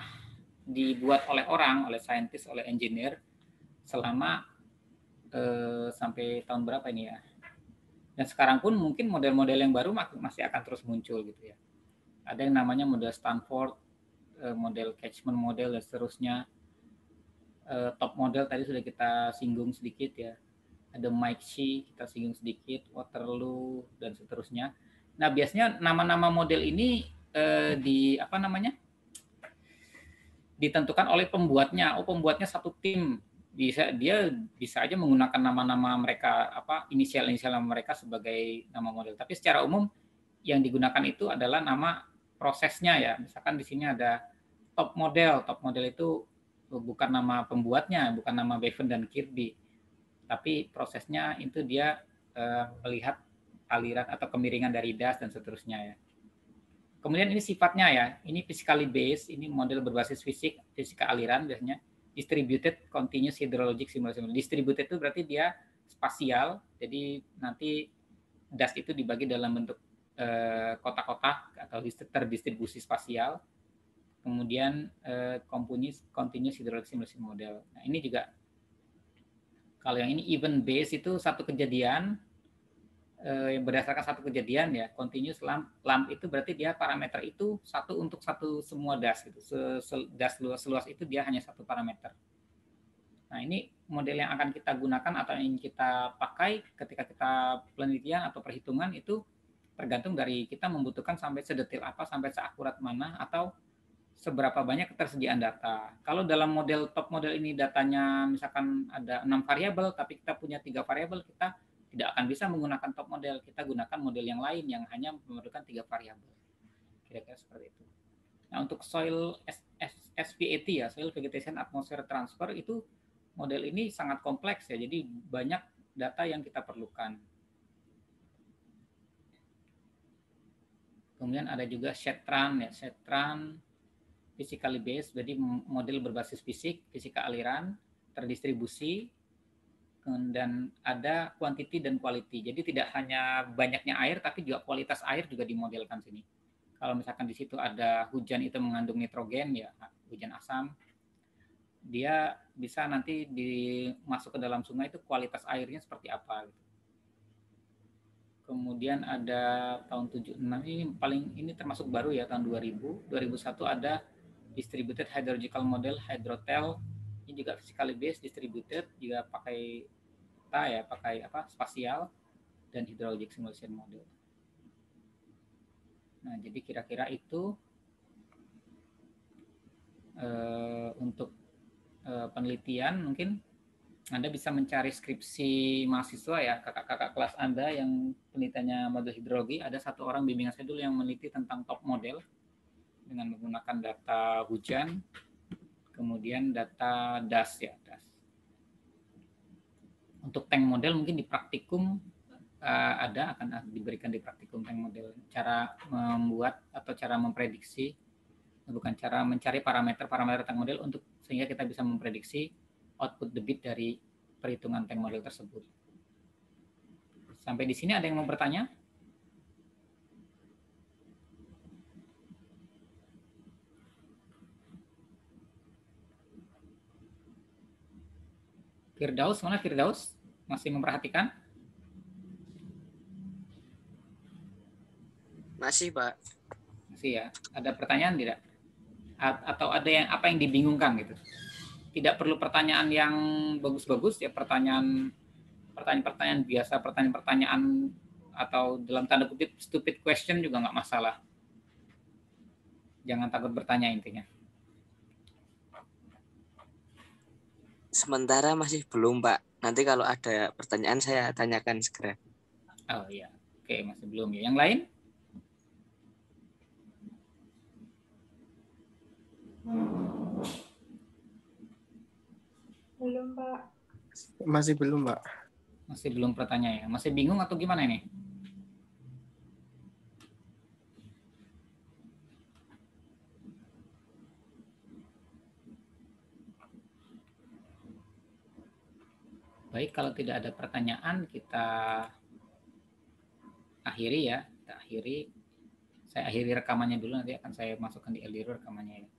A: dibuat oleh orang, oleh saintis, oleh engineer selama sampai tahun berapa ini ya. Dan sekarang pun mungkin model-model yang baru masih akan terus muncul gitu ya. Ada yang namanya model Stanford, model catchment model dan seterusnya. Top model tadi sudah kita singgung sedikit ya. Ada Mike Shea, kita singgung sedikit, Waterloo dan seterusnya. Nah, biasanya nama-nama model ini ditentukan oleh pembuatnya. Pembuatnya satu tim. Dia bisa aja menggunakan nama-nama mereka, inisial-inisial mereka sebagai nama model. Tapi secara umum yang digunakan itu adalah nama prosesnya ya. Misalkan di sini ada top model. Top model itu bukan nama pembuatnya, bukan nama Bevan dan Kirby, tapi prosesnya itu dia melihat aliran atau kemiringan dari das dan seterusnya ya. Kemudian ini sifatnya ya, ini physically based, ini model berbasis fisika aliran biasanya. Distributed continuous hydrologic simulation. Distributed itu berarti dia spasial, jadi nanti das itu dibagi dalam bentuk kotak-kotak atau terdistribusi spasial. Kemudian continuous hydrologic simulation model. Nah ini juga, kalau yang ini event based itu satu kejadian, yang berdasarkan satu kejadian ya, continuous lamp itu berarti dia parameter itu satu untuk satu semua das gitu. Das seluas itu dia hanya satu parameter. Nah, ini model yang akan kita gunakan atau yang kita pakai ketika kita penelitian atau perhitungan itu tergantung dari kita membutuhkan sampai sedetail apa, sampai seakurat mana, atau seberapa banyak ketersediaan data. Kalau dalam model top model ini datanya misalkan ada 6 variabel, tapi kita punya 3 variabel, kita tidak akan bisa menggunakan top model, kita gunakan model yang lain yang hanya memerlukan 3 variabel. Kira-kira seperti itu. Nah, untuk soil SVAT ya, soil vegetation atmosphere transfer, itu model ini sangat kompleks ya, jadi banyak data yang kita perlukan. Kemudian ada juga SHETRAN ya, SHETRAN physically based, jadi model berbasis fisika aliran, terdistribusi, dan ada quantity dan quality. Jadi tidak hanya banyaknya air, tapi juga kualitas air juga dimodelkan sini. Kalau misalkan di situ ada hujan itu mengandung nitrogen, ya hujan asam, dia bisa nanti masuk ke dalam sungai itu kualitas airnya seperti apa. Kemudian ada tahun 76 ini termasuk baru ya, tahun 2000. 2001 ada distributed hydrological model hydrotel. Ini juga physically based, distributed, juga pakai spasial dan hydrologic simulation model. Nah, jadi kira-kira itu untuk penelitian. Mungkin Anda bisa mencari skripsi mahasiswa ya, kakak-kakak kelas Anda yang penelitiannya model hidrologi. Ada satu orang bimbingan saya dulu yang meneliti tentang top model dengan menggunakan data hujan, kemudian data das ya, das. Untuk tank model mungkin di praktikum akan diberikan di praktikum tank model, cara membuat atau cara memprediksi, bukan cara mencari parameter tank model untuk sehingga kita bisa memprediksi output debit dari perhitungan tank model tersebut. Sampai di sini ada yang mau bertanya? Firdaus, mana Firdaus? Masih memperhatikan?
D: Masih, Pak.
A: Masih ya. Ada pertanyaan tidak? Atau ada apa yang dibingungkan gitu? Tidak perlu pertanyaan yang bagus-bagus ya, pertanyaan biasa, pertanyaan atau dalam tanda kutip stupid question juga nggak masalah. Jangan takut bertanya intinya.
D: Sementara masih belum, Pak. Nanti kalau ada pertanyaan saya tanyakan segera.
A: Oh iya, oke, masih belum ya. Yang lain?
E: Belum, Pak.
F: Masih belum, Pak.
A: Masih belum pertanyaan ya. Masih bingung atau gimana ini? Baik, kalau tidak ada pertanyaan, kita akhiri ya. Saya akhiri rekamannya dulu, nanti akan saya masukkan di Eliro rekamannya ya.